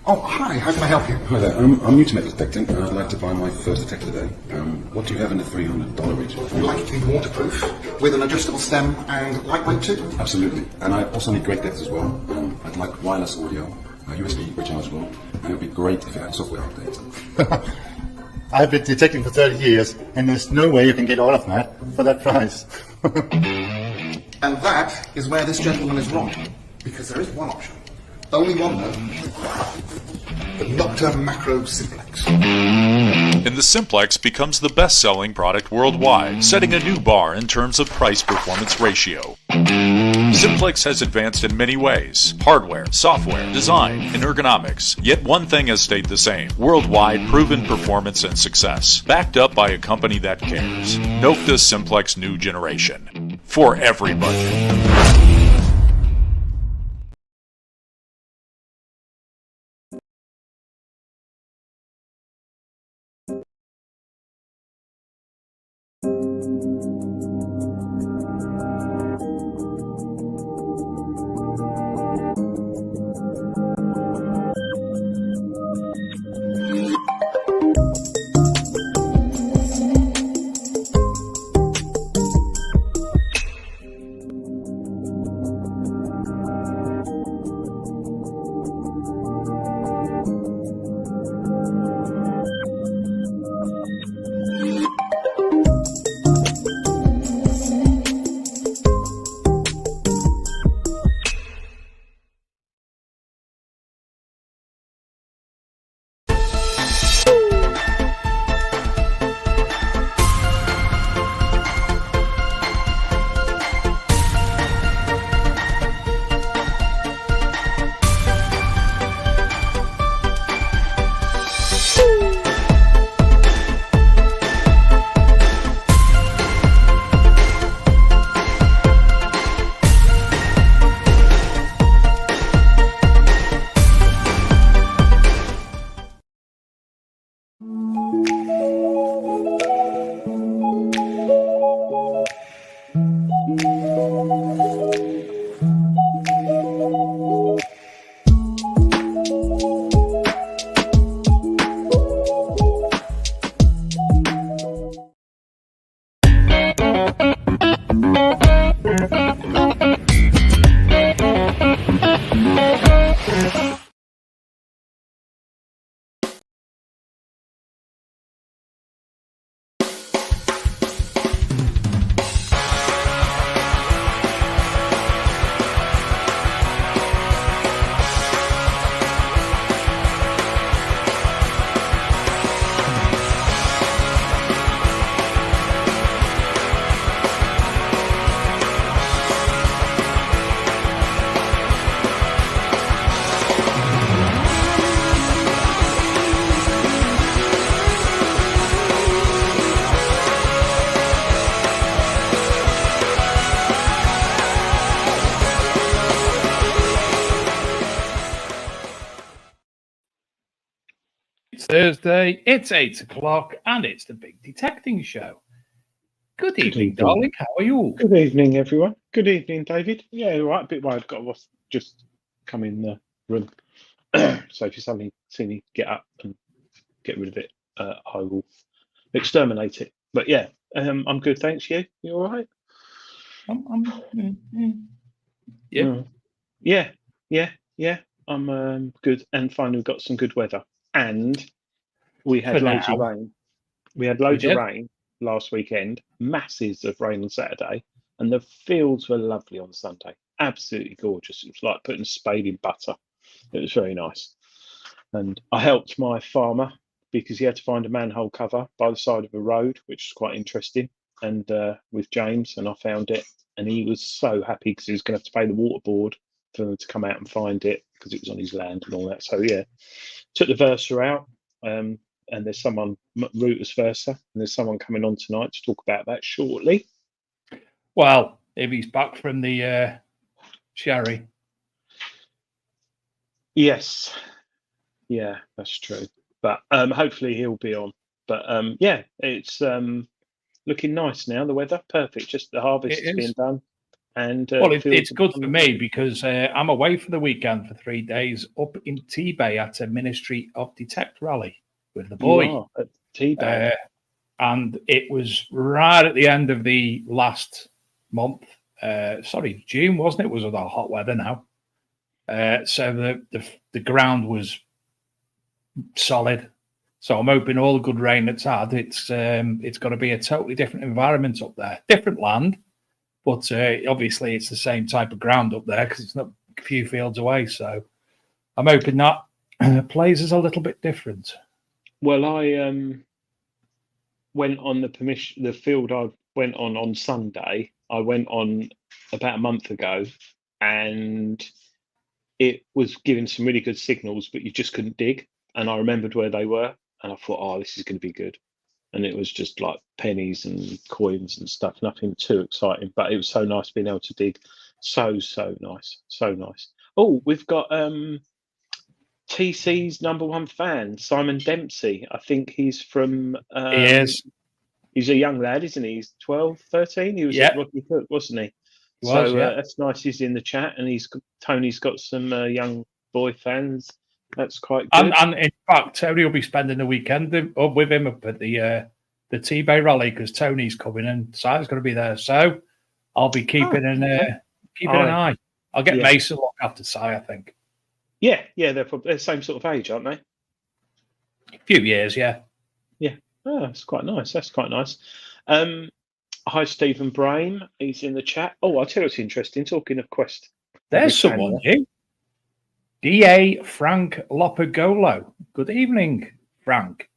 Oh, hi, how can I help you? Hi there, I'm new to metal detecting and I'd like to buy my first detector today. What do you have in the $300 region? Would you like it to be waterproof, with an adjustable stem and lightweight too? Absolutely, and I also need great depth as well. I'd like wireless audio, USB rechargeable, and it would be great if it had a software update. I've been detecting for 30 years, and there's no way you can get all of that for that price. And that is where this gentleman is wrong, because there is one option. Only one though. The Nocta Macro Simplex. And the Simplex becomes the best-selling product worldwide, setting a new bar in terms of price-performance ratio. Simplex has advanced in many ways: hardware, software, design, and ergonomics. Yet one thing has stayed the same: worldwide proven performance and success, backed up by a company that cares. Nocta Simplex New Generation. For every budget. It's Thursday, it's 8 o'clock, and it's the Big Detecting Show. Good evening, darling. How are you? Good evening, everyone. Good evening, David. Yeah, all right. A bit worried. Got to just come in the room. So if you suddenly see me get up and get rid of it, I will exterminate it. But yeah, I'm good. Thanks. You all right? Yeah. I'm good. And finally, we've got some good weather. And we had loads of rain. We had loads of rain last weekend. Masses of rain on Saturday. and the fields were lovely on Sunday. Absolutely gorgeous. It was like putting a spade in butter. It was very nice. And I helped my farmer because he had to find a manhole cover by the side of a road, which was quite interesting. And with James, and I found it, and he was so happy because he was going to have to pay the water board for them to come out and find it because it was on his land and all that. So yeah, took the Versa out, and there's someone Rutus Versa, and there's someone coming on tonight to talk about that shortly. Well, if he's back from the sherry. Yes, yeah, that's true. But hopefully he'll be on. But yeah, it's looking nice now. The weather perfect. Just the harvest is being done. And well, it's good for me because I'm away for the weekend for 3 days up in T-Bay at a Ministry of Detect rally with the boy. You are at T-Bay. And it was right at the end of the last month. June, wasn't it? It was the hot weather now. So the ground was solid. So I'm hoping all the good rain that's had, it's going to be a totally different environment up there. Different land, but obviously it's the same type of ground up there because it's not a few fields away. So I'm hoping that plays is a little bit different. Well, I went on the field I went on Sunday. I went on about a month ago, and it was giving some really good signals, but you just couldn't dig. And I remembered where they were, and I thought, oh, this is going to be good. And it was just like pennies and coins and stuff, nothing too exciting, but it was so nice being able to dig. So nice, so nice. Oh, we've got TC's #1 fan, Simon Dempsey. I think he's from... He is. He's a young lad, isn't he? He's 12, 13? He was at Rocky Cook, wasn't he? That's nice he's in the chat, and Tony's got some young boy fans. That's quite good. And in fact, Tony will be spending the weekend with him up at the T-Bay rally because Tony's coming and Si's going to be there. So I'll be keeping an eye. I'll get Mason look after Si, I think. Yeah, they're the same sort of age, aren't they? A few years, yeah. Yeah. Oh, that's quite nice. That's quite nice. Hi, Stephen Brame. He's in the chat. Oh, I'll tell you what's interesting. Talking of Quest. There's someone new. D.A. Frank Lopagolo. Good evening, Frank.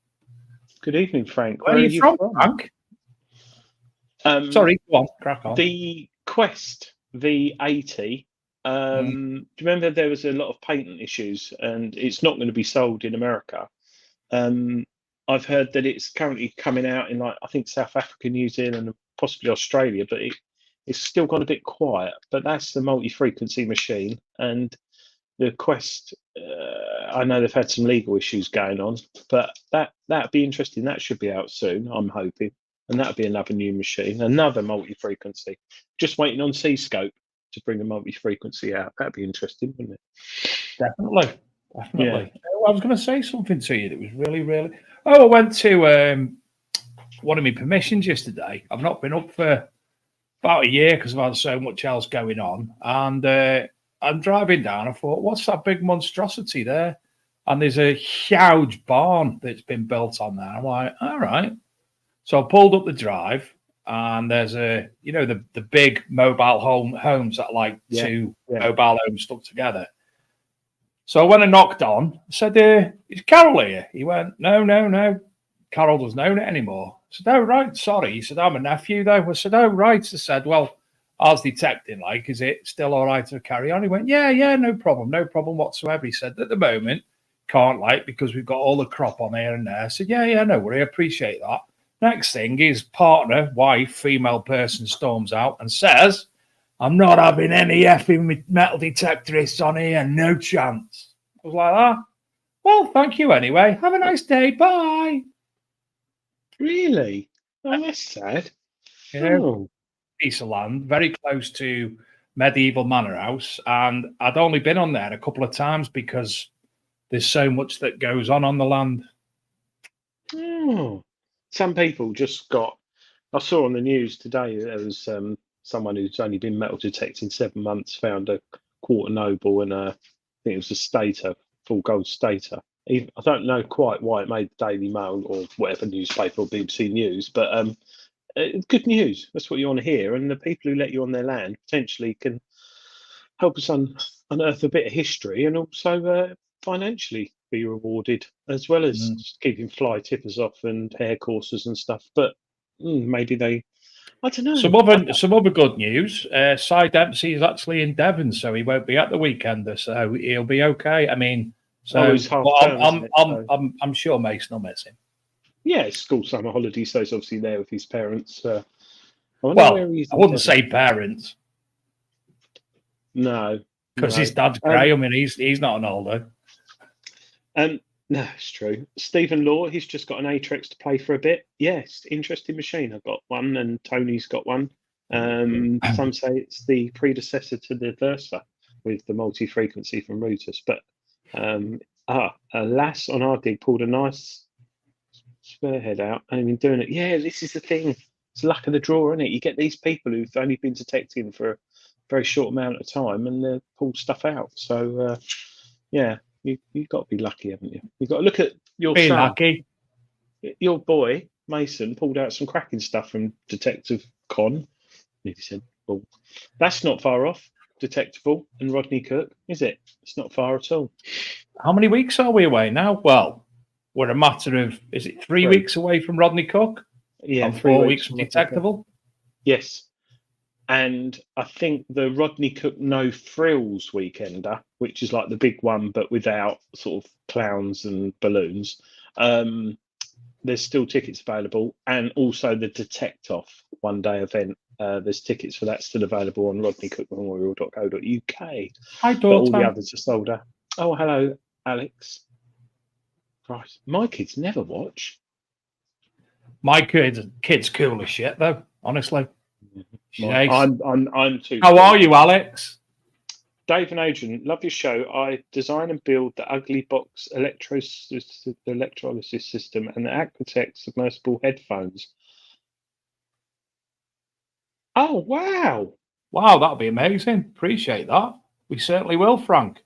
Good evening, Frank. Where are you from, Frank? Sorry, go on. Crack on. The Quest V80. Do you remember there was a lot of patent issues and it's not going to be sold in America? I've heard that it's currently coming out in, I think, South Africa, New Zealand, and possibly Australia, but it's still gone a bit quiet. But that's the multi-frequency machine. And the Quest, I know they've had some legal issues going on, but that'd be interesting. That should be out soon, I'm hoping. And that'd be another new machine, another multi-frequency. Just waiting on C-Scope to bring a multi-frequency out. That'd be interesting, wouldn't it? Definitely. Yeah. I was going to say something to you that was really, really... Oh, I went to one of my permissions yesterday. I've not been up for about a year because I've had so much else going on. And I'm driving down. I thought, what's that big monstrosity there? And there's a huge barn that's been built on there. I'm like, all right. So I pulled up the drive, and there's the big mobile homes that are like two mobile homes stuck together. So when I knocked on, I said, is Carol here? He went, no. Carol doesn't own it anymore. I said, oh, right, sorry. He said, I'm a nephew, though. I said, oh, right. I said, well, I was detecting, is it still all right to carry on? He went, yeah, no problem whatsoever. He said, at the moment, can't, because we've got all the crop on here and there. I said, yeah, no worry, I appreciate that. Next thing, his partner, wife, female person, storms out and says, I'm not having any effing metal detectorists on here, no chance. I was like, well, thank you anyway. Have a nice day. Bye. Really? Oh, that's sad. Piece of land, very close to medieval manor house. And I'd only been on there a couple of times because there's so much that goes on the land. Oh. Some people just I saw on the news today there was someone who's only been metal detecting 7 months found a quarter noble and I think it was a stator, full gold stator. I don't know quite why it made the Daily Mail or whatever newspaper or BBC News, but good news. That's what you want to hear. And the people who let you on their land potentially can help us unearth a bit of history and also financially be rewarded, as well as keeping fly tippers off and hair coursers and stuff. But maybe they, I don't know. Some other good news. Cy Dempsey is actually in Devon, so he won't be at the weekender, so he'll be okay. I mean, so it's half term, I'm sure Mason will miss him. Yeah, it's school summer holidays, so he's obviously there with his parents. I wouldn't say parents. No, because his dad's Graham, and he's not an older. No, it's true. Stephen Law, he's just got an Atrex to play for a bit. Yes, interesting machine. I've got one, and Tony's got one. Some say it's the predecessor to the Versa with the multi-frequency from Rutus. But Lass on our dig pulled a nice spearhead out and been doing it. Yeah, this is the thing. It's luck of the draw, isn't it? You get these people who've only been detecting for a very short amount of time and they pull stuff out. So, you've got to be lucky, haven't you? You've got to look at your son. Lucky. Your boy, Mason, pulled out some cracking stuff from Detective Con. He said, well, that's not far off Detectable and Rodney Cook, is it? It's not far at all. How many weeks are we away now? Well, we're a matter of, is it 3 weeks away from Rodney Cook? Yeah, and 4 weeks from Detectable? Yes. And I think the Rodney Cook No Frills Weekender, which is like the big one, but without sort of clowns and balloons, there's still tickets available. And also the Detect Off one-day event. There's tickets for that still available on rodneycookmemorial.co.uk. Hi, daughter. But all the others are sold out. Oh, hello, Alex. Christ, my kids never watch. My kid's cool as shit, though. Honestly, I'm too. How are you, Alex? Dave and Adrian, love your show. I design and build the ugly box electrolysis system and the Aquatech submersible headphones. Oh wow! Wow, that'll be amazing. Appreciate that. We certainly will, Frank.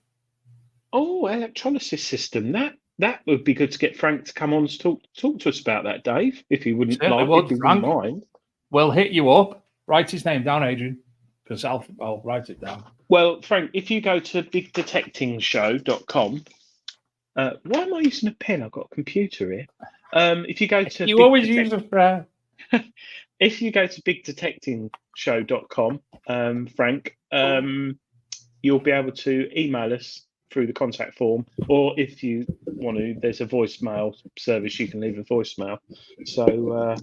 Oh, electrolysis system. That would be good to get Frank to come on to talk to us about that, Dave, if he wouldn't mind. We'll hit you up. Write his name down, Adrian, because I'll write it down. Well, Frank, if you go to bigdetectingshow.com, why am I using a pen? I've got a computer here. If you go to always use a prayer. If you go to bigdetectingshow.com, Frank, you'll be able to email us through the contact form, or if you want to, there's a voicemail service you can leave a voicemail. So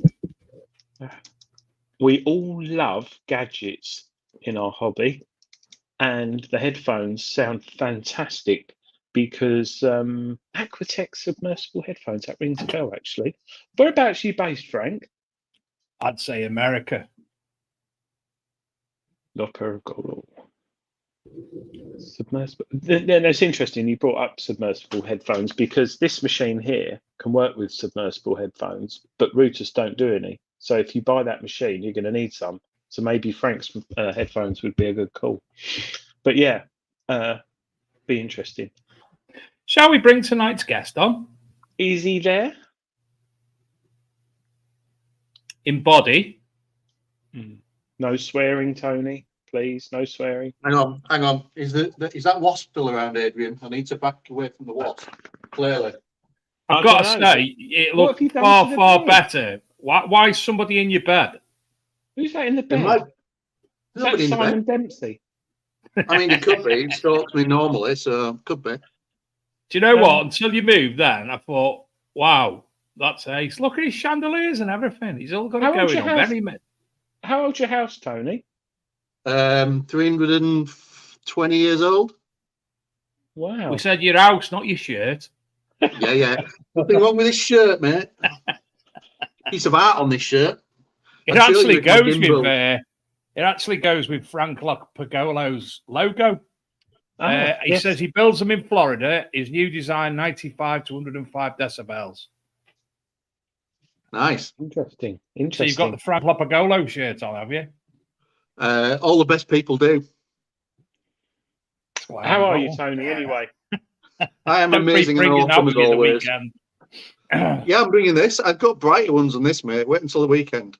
we all love gadgets in our hobby, and the headphones sound fantastic because Aquatech submersible headphones, that rings a bell actually. Whereabouts are you based, Frank? I'd say America. Locker Golo. Submersible. Then it's interesting you brought up submersible headphones because this machine here can work with submersible headphones, but Rutus don't do any. So if you buy that machine, you're going to need some. So maybe Frank's headphones would be a good call. But yeah, be interesting. Shall we bring tonight's guest on? Is he there? In body. No swearing, Tony. Please, no swearing. Hang on. Is that wasp still around, Adrian? I need to back away from the wasp. Clearly. I've got to say, it looked far better. Why is somebody in your bed? Who's that in the bed? Is that Simon Dempsey? I mean, it could be. He stalks me normally, so could be. Do you know what? Until you moved then, I thought, wow, that's ace. Look at his chandeliers and everything. He's all got it going on. How old's your house, Tony? 320 years old. Wow. We said your house, not your shirt. Yeah. Nothing wrong with this shirt, mate. Piece of art on this shirt. It actually goes with Frank Pagolo's logo. He says he builds them in Florida. His new design, 95 to 105 decibels. Nice. Interesting. So you've got the Frank Pagolo shirt on, have you? All the best people do. Wow. How are you, Tony, anyway? I am amazing and awesome as always. Yeah, I'm bringing this. I've got brighter ones than this, mate. Wait until the weekend.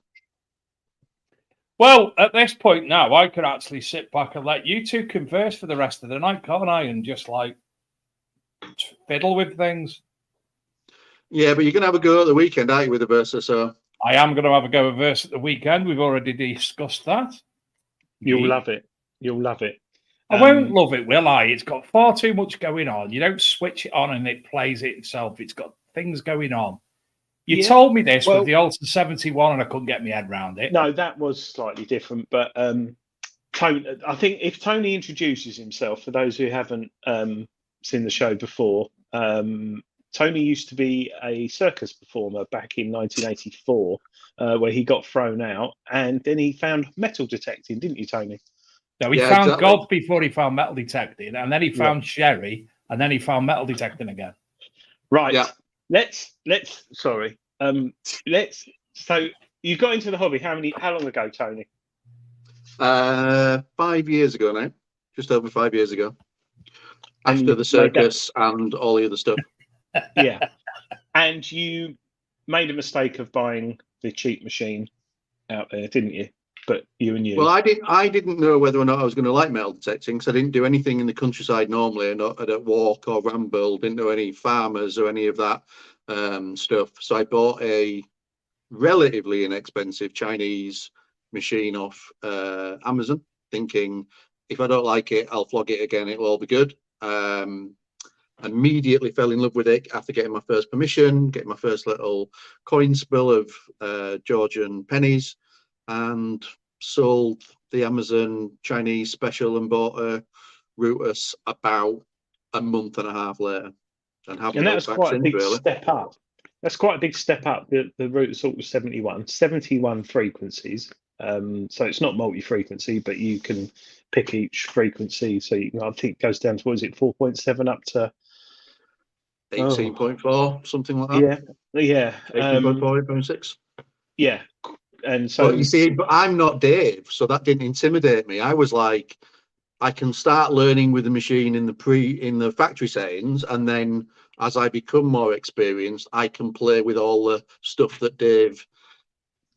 Well, at this point now, I could actually sit back and let you two converse for the rest of the night, can't I? And just like fiddle with things. Yeah, but you're going to have a go at the weekend, aren't you, with the Versa? So I am going to have a go at Verse at the weekend. We've already discussed that. You'll love it. You'll love it. I won't love it, will I? It's got far too much going on. You don't switch it on and it plays it itself. It's got things going on. You told me this with the Ultra 71 and I couldn't get my head around it. No, that was slightly different. But Tony, I think if Tony introduces himself, for those who haven't seen the show before, Tony used to be a circus performer back in 1984, where he got thrown out, and then he found metal detecting, didn't you, Tony? No, he found God before he found metal detecting, and then he found Sherry, and then he found metal detecting again. Right. Yeah. Let's. So you got into the hobby. How long ago, Tony? 5 years ago now, just over 5 years ago. After the circus and all the other stuff. Yeah. And you made a mistake of buying the cheap machine out there, didn't you? But you. Well, I didn't know whether or not I was going to like metal detecting because I didn't do anything in the countryside normally, and I don't walk or ramble, didn't know any farmers or any of that stuff. So I bought a relatively inexpensive Chinese machine off Amazon, thinking if I don't like it, I'll flog it again, it'll all be good. Immediately fell in love with it after getting my first permission, getting my first little coin spill of Georgian pennies, and sold the Amazon Chinese special and bought a Rutus about a month and a half later. And that's quite a big step up. That's quite a big step up. The Rutus was 71 frequencies. So it's not multi-frequency, but you can pick each frequency. So I think it goes down to, what is it, 4.7 up to 18.4, something like that. Yeah. 18.4, 18.6. Yeah. And so but you see, but I'm not Dave, so that didn't intimidate me. I was like, I can start learning with the machine in the factory settings, and then as I become more experienced, I can play with all the stuff that Dave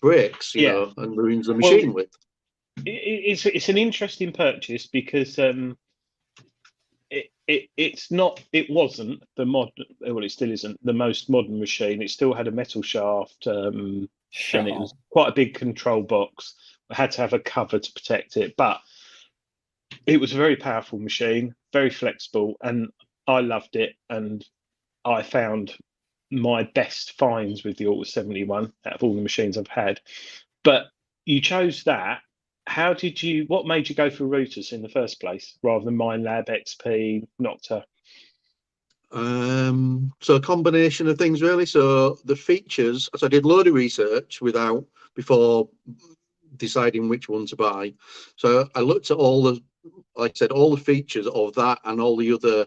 breaks, you know, and ruins the machine with. It's an interesting purchase because it wasn't the modern, well, it still isn't the most modern machine. It still had a metal shaft, and it was quite a big control box. I had to have a cover to protect it, but it was a very powerful machine, very flexible, and I loved it. And I found my best finds with the Ultra 71 out of all the machines I've had. But you chose that. What made you go for Rutus in the first place rather than Minelab, XP, Nocta? So a combination of things, really. So the features, so I did a load of research before deciding which one to buy. So I looked at all the features of that and all the other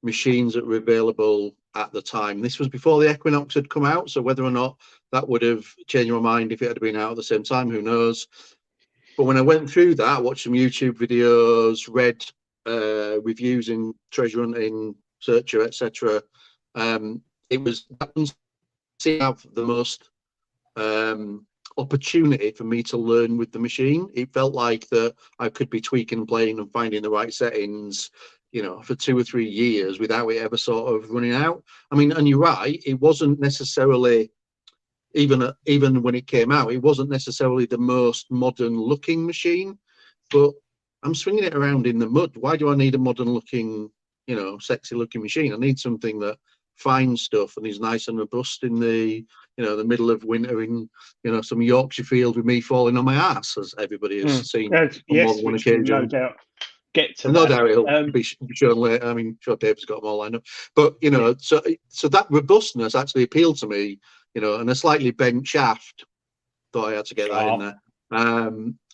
machines that were available at the time. This was before the Equinox had come out, so whether or not that would have changed my mind if it had been out at the same time, who knows. But when I went through that, watched some YouTube videos, read reviews in Treasure Hunting, Searcher, etc., it was that to have the most opportunity for me to learn with the machine. It felt like that I could be tweaking, playing, and finding the right settings, you know, for 2 or 3 years without it ever sort of running out. I mean, and you're right, it wasn't necessarily, even when it came out, it wasn't necessarily the most modern looking machine, but I'm swinging it around in the mud. Why do I need a modern looking, you know, sexy looking machine? I need something that finds stuff and is nice and robust in the, you know, the middle of winter in, you know, some Yorkshire field with me falling on my ass, as everybody has seen on more than one occasion. No doubt. Get to no that. doubt it'll be shown later. I mean, sure, Dave's got them all lined up, but you know, so that robustness actually appealed to me, you know, and a slightly bent shaft. Thought I had to get that in there.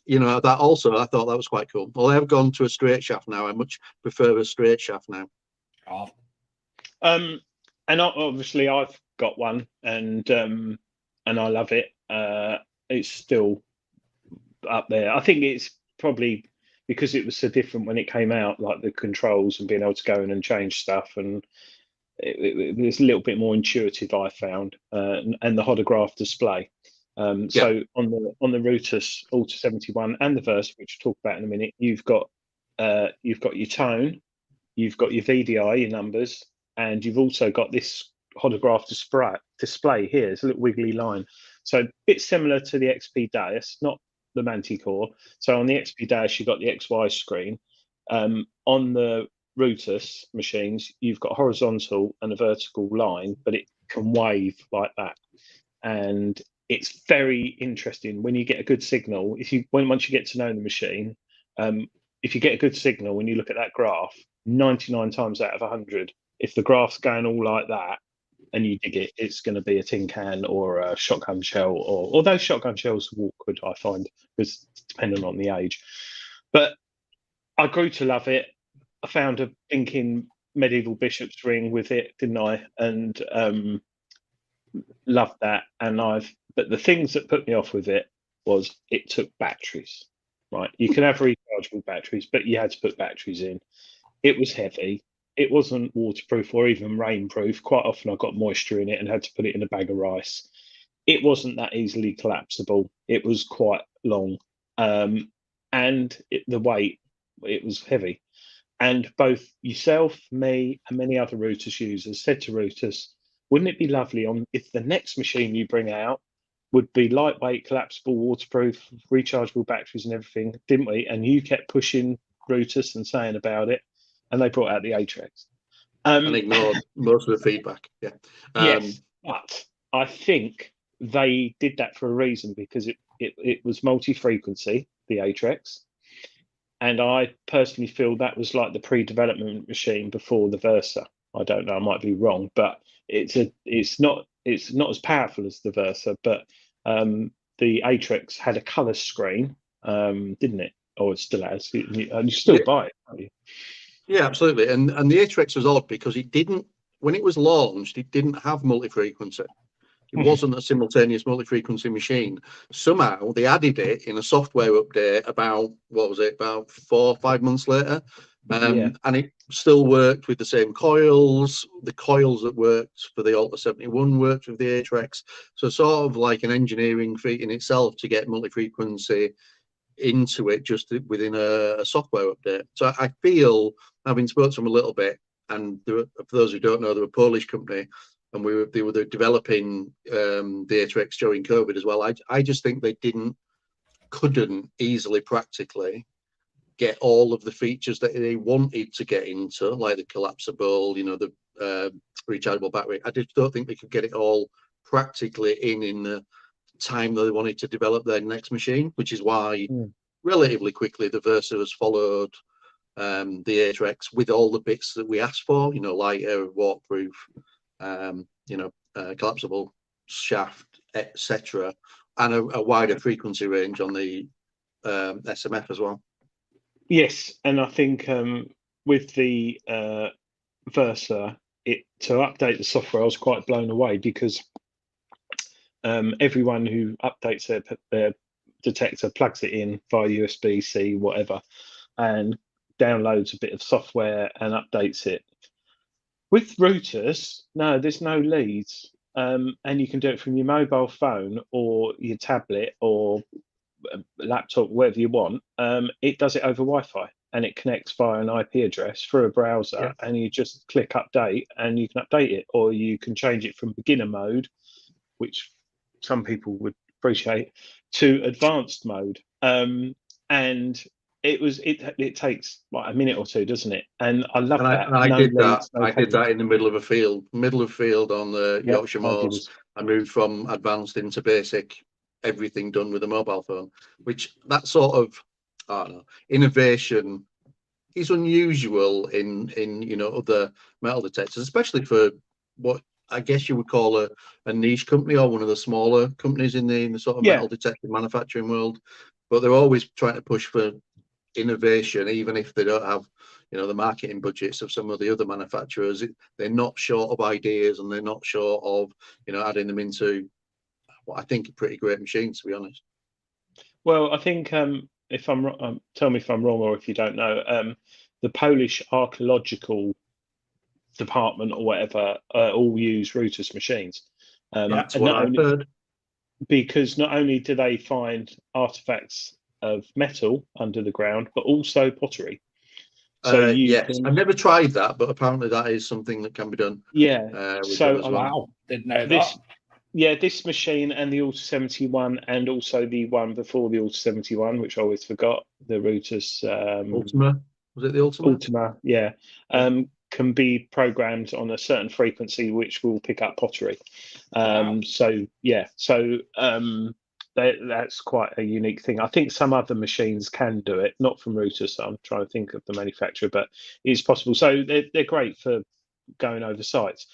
You know, that also I thought that was quite cool. Well, I've gone to a straight shaft now. I much prefer a straight shaft now. And obviously I've got one, and I love it. It's still up there. I think it's probably because it was so different when it came out, like the controls and being able to go in and change stuff, and it was a little bit more intuitive, I found, and the holograph display. So on the Rutus Ultra 71 and the Versa, which we'll talk about in a minute, you've got your tone, you've got your VDI, your numbers, and you've also got this holograph display here. It's a little wiggly line. So a bit similar to the XP Deus, not the Manticore. So on the XP Deus, you've got the XY screen. On the Rutus machines, you've got horizontal and a vertical line, but it can wave like that. And it's very interesting when you get a good signal. Once you get to know the machine, if you get a good signal, when you look at that graph, 99 times out of 100, if the graph's going all like that and you dig it, it's going to be a tin can or a shotgun shell, or those shotgun shells are awkward, I find, because depending on the age. But I grew to love it. I found a thinking medieval bishop's ring with it, didn't I? And loved that. But the things that put me off with it was it took batteries. Right, you can have rechargeable batteries, but you had to put batteries in. It was heavy. It wasn't waterproof or even rainproof. Quite often I got moisture in it and had to put it in a bag of rice. It wasn't that easily collapsible. It was quite long. And the weight, it was heavy. And both yourself, me, and many other Rutus users said to Rutus, wouldn't it be lovely if the next machine you bring out would be lightweight, collapsible, waterproof, rechargeable batteries and everything, didn't we? And you kept pushing Rutus and saying about it, and they brought out the Atrix. And ignored most of the feedback. Yeah. Yes, but I think they did that for a reason, because it was multi-frequency, the Atrix, and I personally feel that was like the pre-development machine before the Versa. I don't know, I might be wrong, but it's not as powerful as the Versa, but the Atrix had a colour screen, didn't it? Or it still has, and you still buy it, can't you? Yeah, absolutely. And the Atrix was odd because it didn't, when it was launched, it didn't have multi-frequency. It wasn't a simultaneous multi-frequency machine. Somehow they added it in a software update about 4 or 5 months later. And it still worked with the same coils. The coils that worked for the Ultra 71 worked with the Atrix. So sort of like an engineering feat in itself to get multi-frequency into it just within a software update. So I feel, having spoken to them a little bit, and for those who don't know, they're a Polish company, and they were developing the Atrix during COVID as well. I just think they couldn't easily practically get all of the features that they wanted to get into, like the collapsible, the rechargeable battery. I just don't think they could get it all practically in the time that they wanted to develop their next machine, which is why relatively quickly the Versa has followed the Atrix with all the bits that we asked for, lighter, waterproof, collapsible shaft, etc., and a wider frequency range on the SMF as well. Yes, and I think with the Versa, to update the software, I was quite blown away, because everyone who updates their detector plugs it in via USB-C, whatever, and downloads a bit of software and updates it. With Rutus, no, there's no leads, and you can do it from your mobile phone or your tablet or laptop, whatever you want. It does it over Wi-Fi, and it connects via an IP address through a browser, and you just click update and you can update it, or you can change it from beginner mode, which some people would appreciate, to advanced mode. And it takes like a minute or two, doesn't it? And I love that. I did that in the middle of field on the Yorkshire Moors. I moved from advanced into basic, everything done with a mobile phone, which that sort of, I don't know, innovation is unusual in other metal detectors, especially for what I guess you would call a niche company, or one of the smaller companies in the sort of metal detector manufacturing world. But they're always trying to push for innovation, even if they don't have the marketing budgets of some of the other manufacturers. They're not short of ideas, and they're not short of adding them into what I think are pretty great machines, to be honest. Well, I think if I'm wrong, tell me if I'm wrong, or if you don't know, the Polish archaeological department or whatever all use Rutus machines. That's what I've heard. because not only do they find artifacts of metal under the ground, but also pottery. So yes, I've never tried that, but apparently that is something that can be done. Yeah. So Wow, didn't know this, that. yeah, this machine and the Alta 71, and also the one before the Alta 71, which I always forgot, the Rutus Ultima, was it the Ultima? Ultima, yeah, can be programmed on a certain frequency, which will pick up pottery. Wow. So yeah, so that's quite a unique thing. I think some other machines can do it, not from Rutus. I'm trying to think of the manufacturer, but it's possible. So they're great for going over sites.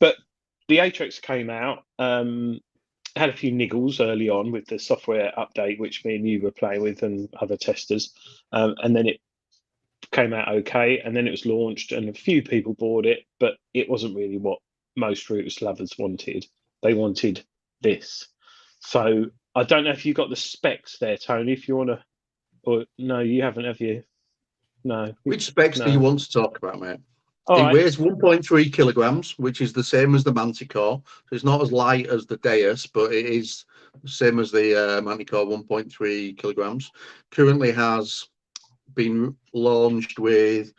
But the Atrix came out, had a few niggles early on with the software update, which me and you were playing with and other testers, and then it came out okay, and then it was launched and a few people bought it, but it wasn't really what most Rutus lovers wanted. They wanted this. So I don't know if you got the specs there, Tony, if you want to, or no, you haven't, have you? No. Which specs do you want to talk about, mate? All it right. weighs 1.3 kilograms, which is the same as the Manticore. So it's not as light as the Deus, but it is the same as the Manticore, 1.3 kilograms. Currently has been launched with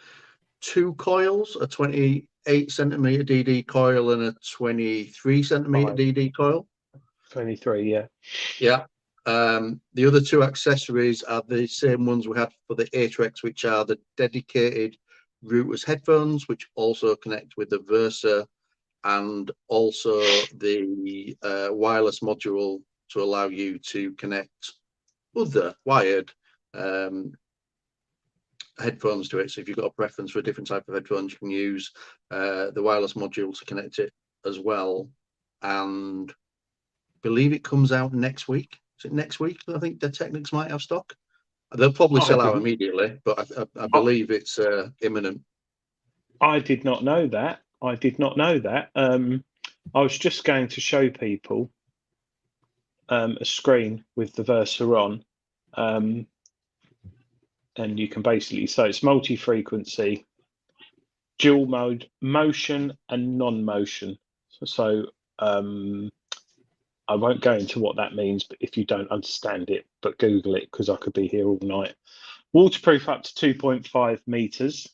2 coils, a 28 centimeter DD coil and a 23 centimeter DD coil. 23, yeah. Yeah. The other 2 accessories are the same ones we had for the Atrix, which are the dedicated Rutus headphones, which also connect with the Versa, and also the wireless module to allow you to connect other wired headphones to it. So if you've got a preference for a different type of headphones, you can use the wireless module to connect it as well. And I believe it comes out next week. Is it next week? I think the Technics might have stock. They'll probably sell out immediately, but I believe it's imminent. I did not know that. I was just going to show people a screen with the Versa on, and you can basically, so it's multi-frequency, dual mode, motion and non-motion. So I won't go into what that means, but if you don't understand it, but Google it, because I could be here all night. Waterproof up to 2.5 meters,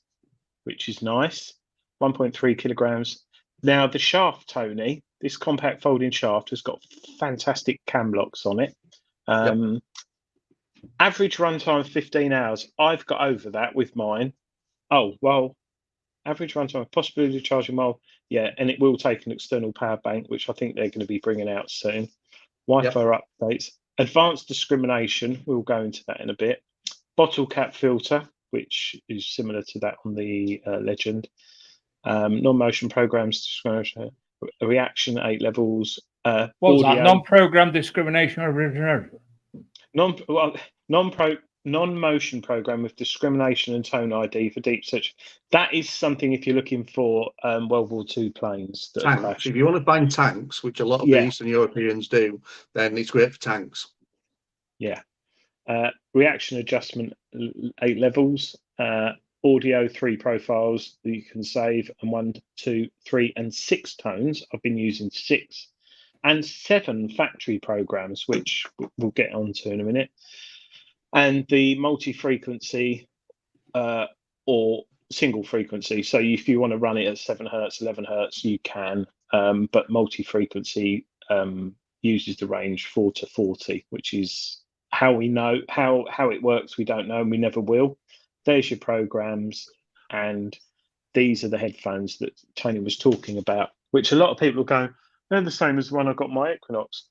which is nice. 1.3 kilograms. Now the shaft, Tony, this compact folding shaft has got fantastic cam locks on it. Average runtime 15 hours. I've got over that with mine. Oh, well, average runtime, possibility of charging mobile. Yeah, and it will take an external power bank, which I think they're going to be bringing out soon. Wi-Fi updates. Advanced discrimination, we'll go into that in a bit. Bottle cap filter, which is similar to that on the Legend. Non-motion programs, reaction 8 levels. What's that? Non-program discrimination non-motion program with discrimination and tone ID for deep search. That is something if you're looking for World War II planes. Tanks. If you want to find tanks, which a lot of the Eastern Europeans do, then it's great for tanks. Yeah. Reaction adjustment 8 levels. Audio 3 profiles that you can save, and 1, 2, 3, and 6 tones. I've been using 6 and 7 factory programs, which we'll get onto in a minute. And the multi-frequency or single frequency. So if you want to run it at 7 hertz, 11 hertz, you can. But multi-frequency uses the range 4 to 40, which is how we know how it works. We don't know, and we never will. There's your programs, and these are the headphones that Tony was talking about, which a lot of people are going, they're the same as the one I got my Equinox.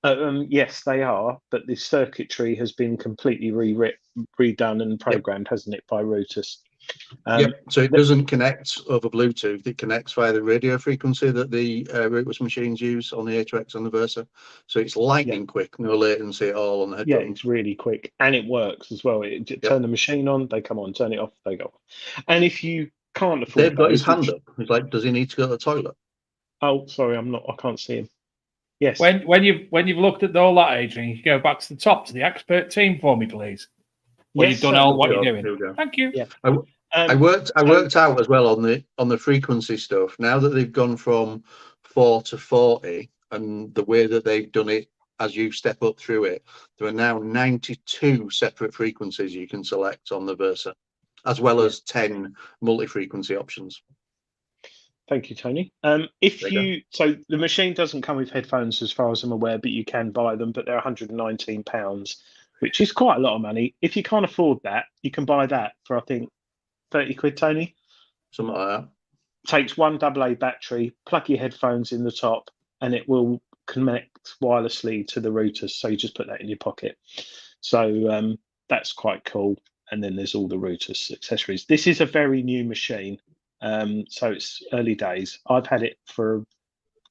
Yes, they are, but the circuitry has been completely redone and programmed, hasn't it, by Rutus? So it doesn't connect over Bluetooth. It connects via the radio frequency that the Rutus machines use on the Atrix and the Versa. So it's lightning quick, no latency at all on the headphones. Yeah, it's really quick, and it works as well. Turn the machine on, they come on. Turn it off, they go off. And if you can't afford, They've got his hand up. He's like, does he need to go to the toilet? Oh, sorry, I can't see him. Yes. When you've looked at all that, Adrian, you go back to the top to the expert team for me, please. When you've done all what you're doing. Thank you. Yeah. I worked out as well on the frequency stuff. Now that they've gone from 4 to 40, and the way that they've done it as you step up through it, there are now 92 separate frequencies you can select on the Versa, as well as 10 multi-frequency options. Thank you, Tony. So the machine doesn't come with headphones as far as I'm aware, but you can buy them, but they're £119, which is quite a lot of money. If you can't afford that, you can buy that for, I think, 30 quid, Tony. Something like that. Takes one AA battery, plug your headphones in the top, and it will connect wirelessly to the routers. So you just put that in your pocket. So that's quite cool. And then there's all the routers accessories. This is a very new machine. So it's early days. I've had it for a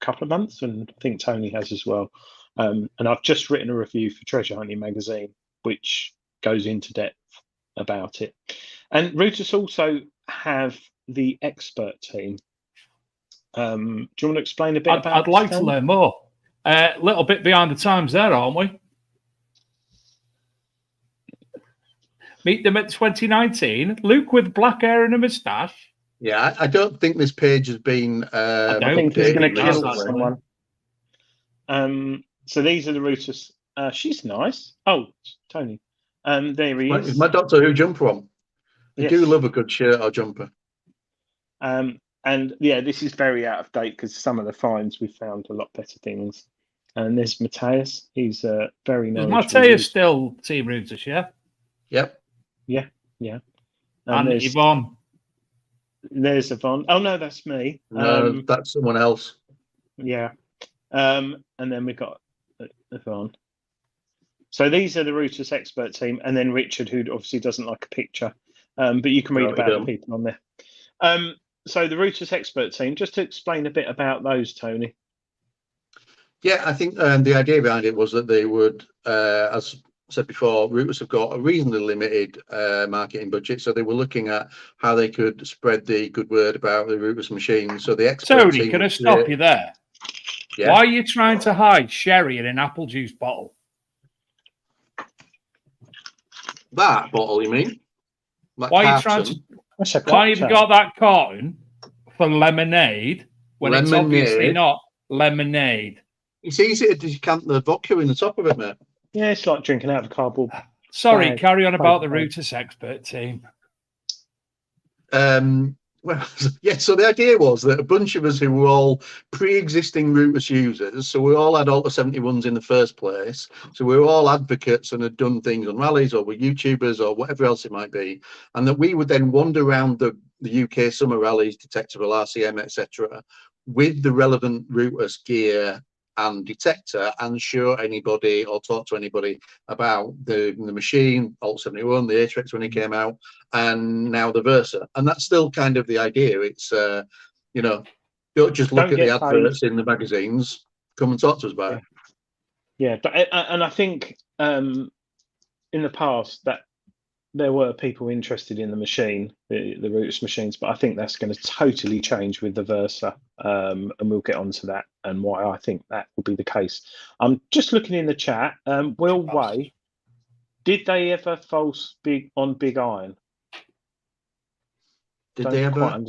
couple of months, and I think Tony has as well. And I've just written a review for Treasure Hunting magazine, which goes into depth about it. And Rutus also have the expert team. Do you want to explain a bit about I'd like to learn more. A little bit behind the times there, aren't we? Meet them at 2019. Luke with black hair and a moustache. Yeah, I don't think this page has been. I think he's going to kill recently. someone. So these are the Rutus. She's nice. Oh, Tony. There he is. Is my Doctor Who jumper on? I do love a good shirt or jumper. And yeah, this is very out of date because some of the finds we found a lot better things. And there's Matthias. He's very knowledgeable. Is Matthias still Team Rutus, yeah? Yep. Yeah. And Yvonne. There's Yvonne. Oh no, that's me. No, that's someone else. Yeah. And then we've got Yvonne. So these are the Rutus expert team, and then Richard, who obviously doesn't like a picture, but you can read about the people on there. So the Rutus expert team, just to explain a bit about those, Tony. Yeah, I think the idea behind it was that they would, as I said before, Rutus have got a reasonably limited marketing budget, so they were looking at how they could spread the good word about the Rutus machine. So the expert Tony, team can I stop you there? Yeah. Why are you trying to hide sherry in an apple juice bottle? That bottle, you mean? Why are you trying to? Why have you got that carton for lemonade when it's obviously not lemonade? It's easy to decant the vodka in the top of it, mate. Yeah, it's like drinking out of a cardboard. Sorry, carry on about the Rutus expert team. Well, yeah, so the idea was that a bunch of us who were all pre-existing Rutus users, so we all had Alta 71s in the first place, so we were all advocates and had done things on rallies or were YouTubers or whatever else it might be, and that we would then wander around the UK summer rallies, Detectable, RCM, etc., with the relevant Rutus gear and detector and show anybody or talk to anybody about the machine, Alt 71, the Atrix when it came out, and now the Versa. And that's still kind of the idea. It's, you know, don't just look at the adverts in the magazines, come and talk to us about it. Yeah, but and I think in the past that there were people interested in the machine, the Rutus machines, but I think that's going to totally change with the Versa, and we'll get onto that and why I think that will be the case. I'm just looking in the chat. Will Way, did they ever false big iron? Did they ever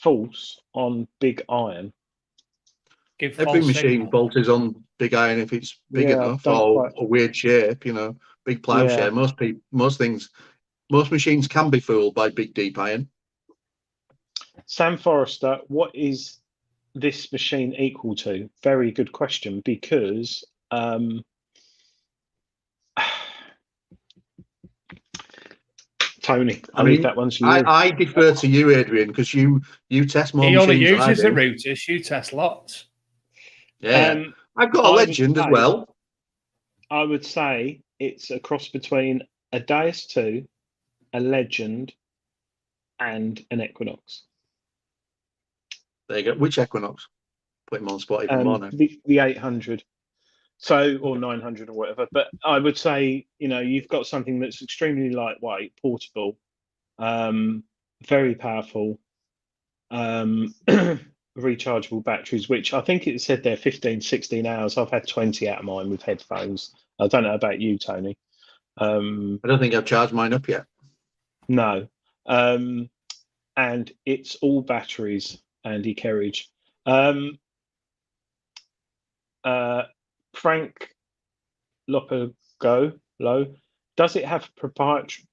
false on big iron? Every machine bolts on big iron if it's big enough or a weird shape, you know, big plowshare. Most machines can be fooled by big deep iron. Sam Forrester, what is this machine equal to? Very good question, because Tony, I mean, that one's you. I defer to you, Adrian, because you test more he machines. He only uses the Rutus, you test lots. Yeah, I've got a legend as well. I would say it's a cross between a Deus 2, a legend, and an Equinox. There you go. Which Equinox? Put him on the spot even more now. The 800. So, or 900 or whatever. But I would say, you know, you've got something that's extremely lightweight, portable, very powerful, rechargeable batteries, which I think it said there 15, 16 hours. I've had 20 out of mine with headphones. I don't know about you, Tony. I don't think I've charged mine up yet. No. And it's all batteries, Andy Kerridge. Frank Low. Does it have proprietary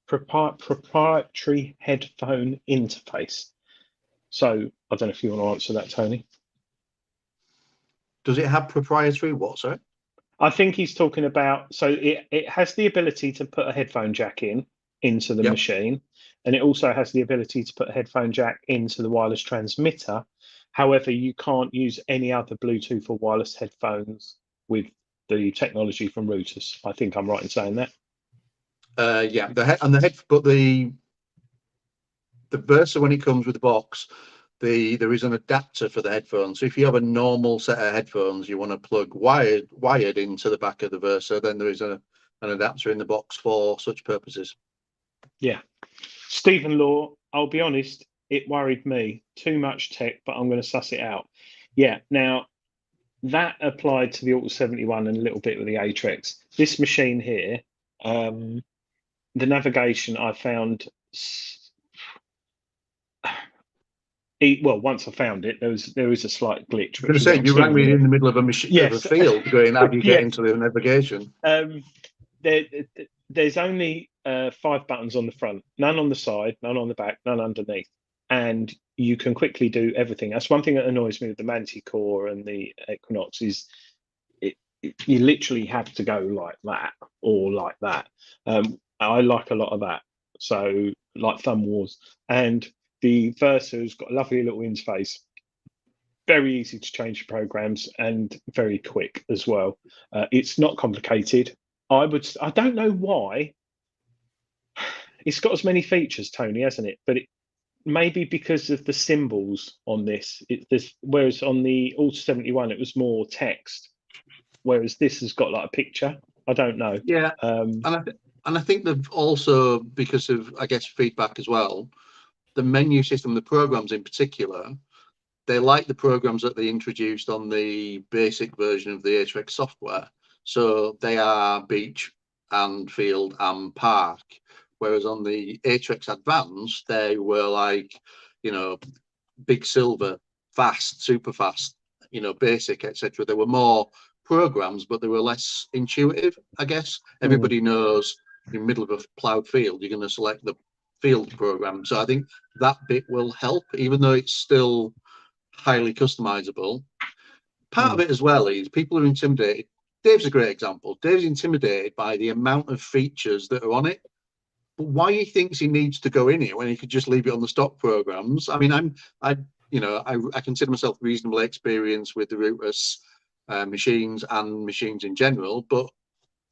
headphone interface? So I don't know if you want to answer that, Tony. Does it have proprietary what, sorry? I think he's talking about, so it has the ability to put a headphone jack into the Yep. machine, and it also has the ability to put a headphone jack into the wireless transmitter. However, you can't use any other Bluetooth or wireless headphones with the technology from Rutus. I think I'm right in saying that. Yeah, but the Versa, when it comes with the box, there is an adapter for the headphones. So if you have a normal set of headphones you want to plug wired into the back of the Versa, then there is an adapter in the box for such purposes. Yeah. Stephen Law, I'll be honest, it worried me. Too much tech, but I'm going to suss it out. Yeah. Now, that applied to the Auto 71 and a little bit with the Atrix. This machine here, the navigation I found. Well, once I found it, there is a slight glitch. I was going to say, you rang me in the middle of a field going, how do you get Yes. into the navigation? There's only 5 buttons on the front, none on the side, none on the back, none underneath. And you can quickly do everything. That's one thing that annoys me with the Manticore and the Equinox is you literally have to go like that or like that. I like a lot of that. So like Thumb Wars. And the Versa has got a lovely little interface, very easy to change the programs and very quick as well. It's not complicated. I don't know why. It's got as many features, Tony, hasn't it? But maybe because of the symbols on this, whereas on the Auto 71 it was more text, whereas this has got like a picture. I don't know. Yeah, and I think they've also, because of, I guess, feedback as well, the menu system, the programs in particular, they like the programs that they introduced on the basic version of the Atrix software. So they are beach and field and park. Whereas on the Atrix Advanced, they were like, big silver, fast, super fast, basic, etc. There were more programs, but they were less intuitive, I guess. Everybody knows in the middle of a ploughed field, you're going to select the field program. So I think that bit will help, even though it's still highly customizable. Part of it as well is people are intimidated. Dave's a great example. Dave's intimidated by the amount of features that are on it. But why he thinks he needs to go in it when he could just leave it on the stock programs? I mean, I consider myself reasonably experienced with the Rutus machines and machines in general, but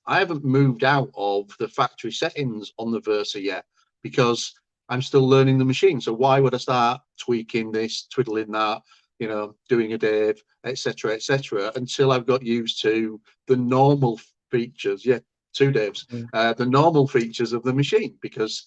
I haven't moved out of the factory settings on the Versa yet because I'm still learning the machine. So why would I start tweaking this, twiddling that, doing a Dave, etc., until I've got used to the normal features? Yeah, 2 Daves, the normal features of the machine, because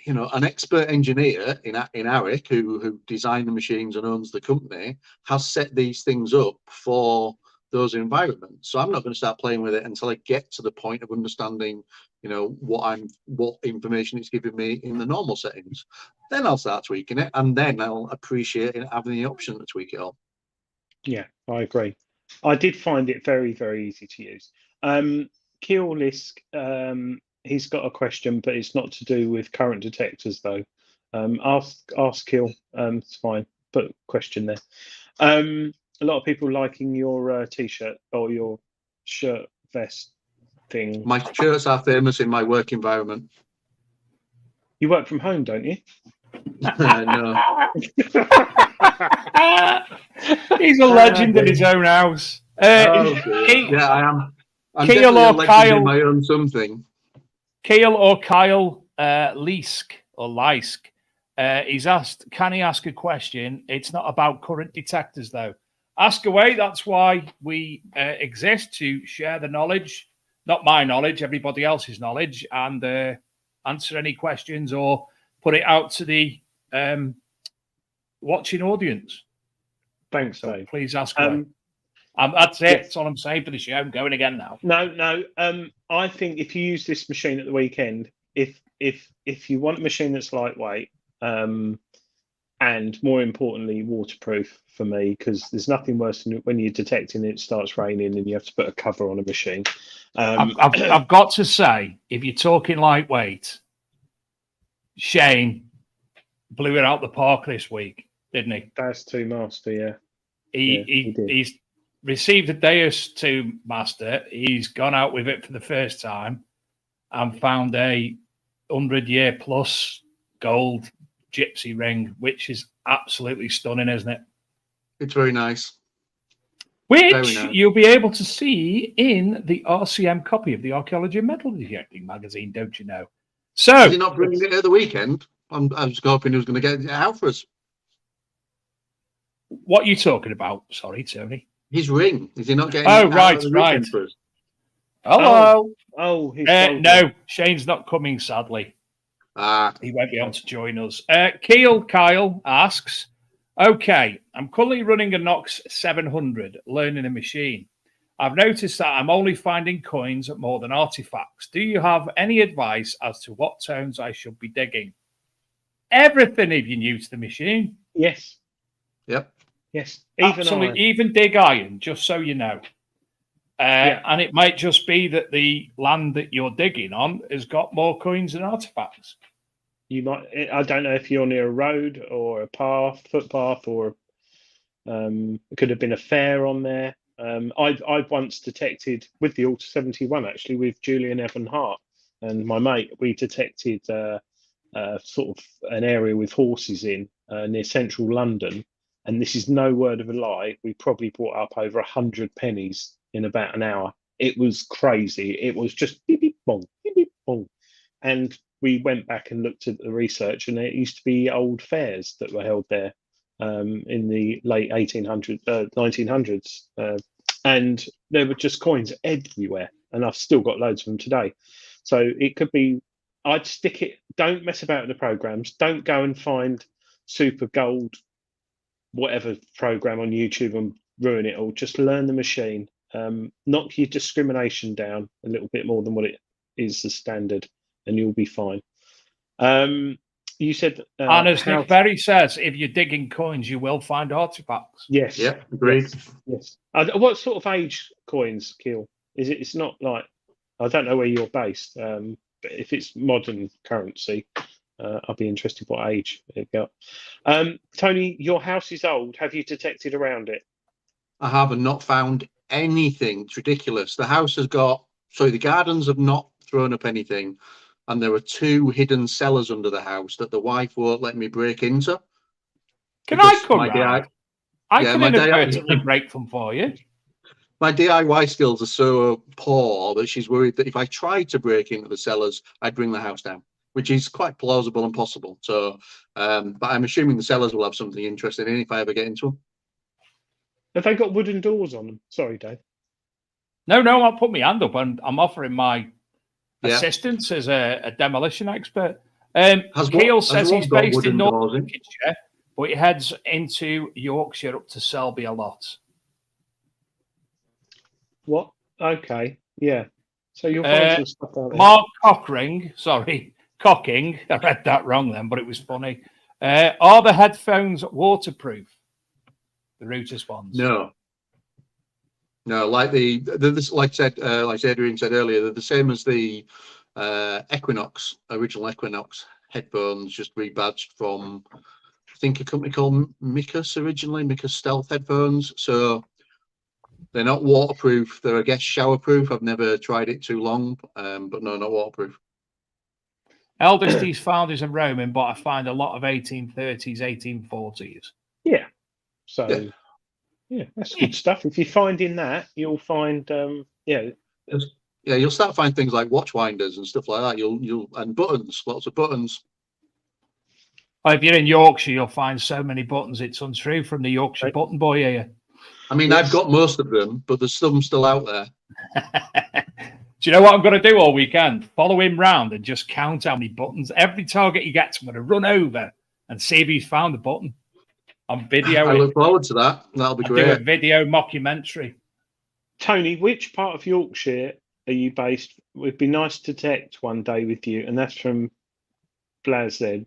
an expert engineer in Arik who designed the machines and owns the company has set these things up for those environments. So I'm not going to start playing with it until I get to the point of understanding what information it's giving me in the normal settings. Then I'll start tweaking it, and then I'll appreciate having the option to tweak it all. Yeah, I agree. I did find it very, very easy to use. Keel Lisk, he's got a question, but it's not to do with current detectors though. Ask Keel, it's fine. Put a question there. A lot of people liking your t-shirt or your shirt vest thing. My shirts are famous in my work environment. You work from home, don't you? No. He's a legend in his own house. Yeah, I am. I'm Keel definitely a or legend Kyle? in my own something. Keel or Kyle Leisk, he's asked, can he ask a question? It's not about current detectors, though. Ask away. That's why we exist, to share the knowledge, not my knowledge, everybody else's knowledge, and answer any questions or put it out to the watching audience. Thanks, so Dave. Please ask away. That's it. Yes. That's all I'm saying for the show. I'm going again now. No. I think if you use this machine at the weekend, if you want a machine that's lightweight, and and more importantly, waterproof for me, because there's nothing worse than when you're detecting it starts raining and you have to put a cover on a machine. I've got to say, if you're talking lightweight, Shane blew it out the park this week, didn't he? That's 2 Master, yeah. He did. he's received a Deus 2 Master. He's gone out with it for the first time and found a 100-year plus gold gypsy ring, which is absolutely stunning, isn't it? It's very nice. Which Very nice. you'll be able to see in the RCM copy of the Archaeology and Metal Detecting magazine, don't you know? So, Is he not bringing it at the weekend? I was hoping he was going to get it out for us. what are you talking about? Sorry, Tony. His ring. Is he not getting Oh, it out right, at the right. weekend for us? Hello. He's No, Shane's not coming, sadly. Ah, He won't be able to join us. Kyle asks, okay, I'm currently running a Nox 700, learning a machine. I've noticed that I'm only finding coins more than artifacts. Do you have any advice as to what tones I should be digging? Everything if you're new to the machine. Yes. yep. Yes. Even dig iron, just so you know. And it might just be that the land that you're digging on has got more coins than artifacts. You might. I don't know if you're near a road or a footpath, or it could have been a fair on there. I've once detected with the Alta 71, actually, with Julian Evan Hart and my mate. We detected sort of an area with horses in near central London, and this is no word of a lie. We probably brought up over 100 pennies in about an hour. It was crazy. It was just beep beep bong, beep beep bong, and we went back and looked at the research, and it used to be old fairs that were held there in the late 1900s, and there were just coins everywhere, and I've still got loads of them today. So it could be, I'd stick it, don't mess about with the programs, don't go and find super gold whatever program on YouTube and ruin it all. Just learn the machine, knock your discrimination down a little bit more than what it is the standard, and you'll be fine. You said, and as Nick Berry says, if you're digging coins, you will find artifacts. Yes. Yep, agreed. Yes. What sort of age coins, Keel? Is it? It's not like, I don't know where you're based, but if it's modern currency, I'll be interested what age it got. Tony, your house is old. Have you detected around it? I haven't not found anything. It's ridiculous. The house has got, the gardens have not thrown up anything. And there are 2 hidden cellars under the house that the wife won't let me break into. Can I come round? I can inadvertently break them for you. My DIY skills are so poor that she's worried that if I tried to break into the cellars, I'd bring the house down, which is quite plausible and possible. So, but I'm assuming the cellars will have something interesting in if I ever get into them. Have they got wooden doors on them? Sorry, Dave. No, I'll put my hand up, and I'm offering my assistance as a demolition expert. Keel says he's based in North Lincolnshire, but he heads into Yorkshire up to Selby a lot. What? Okay, yeah. So you'll find some stuff out there. Mark Cocking. I read that wrong then, but it was funny. Are the headphones waterproof? The Rutus ones? No, like like Adrian said earlier, they're the same as the original Equinox headphones, just rebadged from, I think, a company called Micus originally, Micus Stealth headphones. So they're not waterproof. They're, I guess, showerproof. I've never tried it too long, but no, not waterproof. Eldest he's found is in Roman, but I find a lot of 1830s, 1840s. Yeah. So. Yeah, that's good stuff. If you're finding that, you'll find, you'll start finding things like watch winders and stuff like that. You'll and buttons, lots of buttons. Well, if you're in Yorkshire, you'll find so many buttons. It's untrue from the Yorkshire button boy here. I mean, I've got most of them, but there's some still out there. Do you know what I'm going to do all weekend? Follow him round and just count how many buttons. Every target he gets, I'm going to run over and see if he's found a button. On video. I look forward to that. That'll be great. Do a video mockumentary. Tony, which part of Yorkshire are you based? It would be nice to detect one day with you, and that's from Blazedge.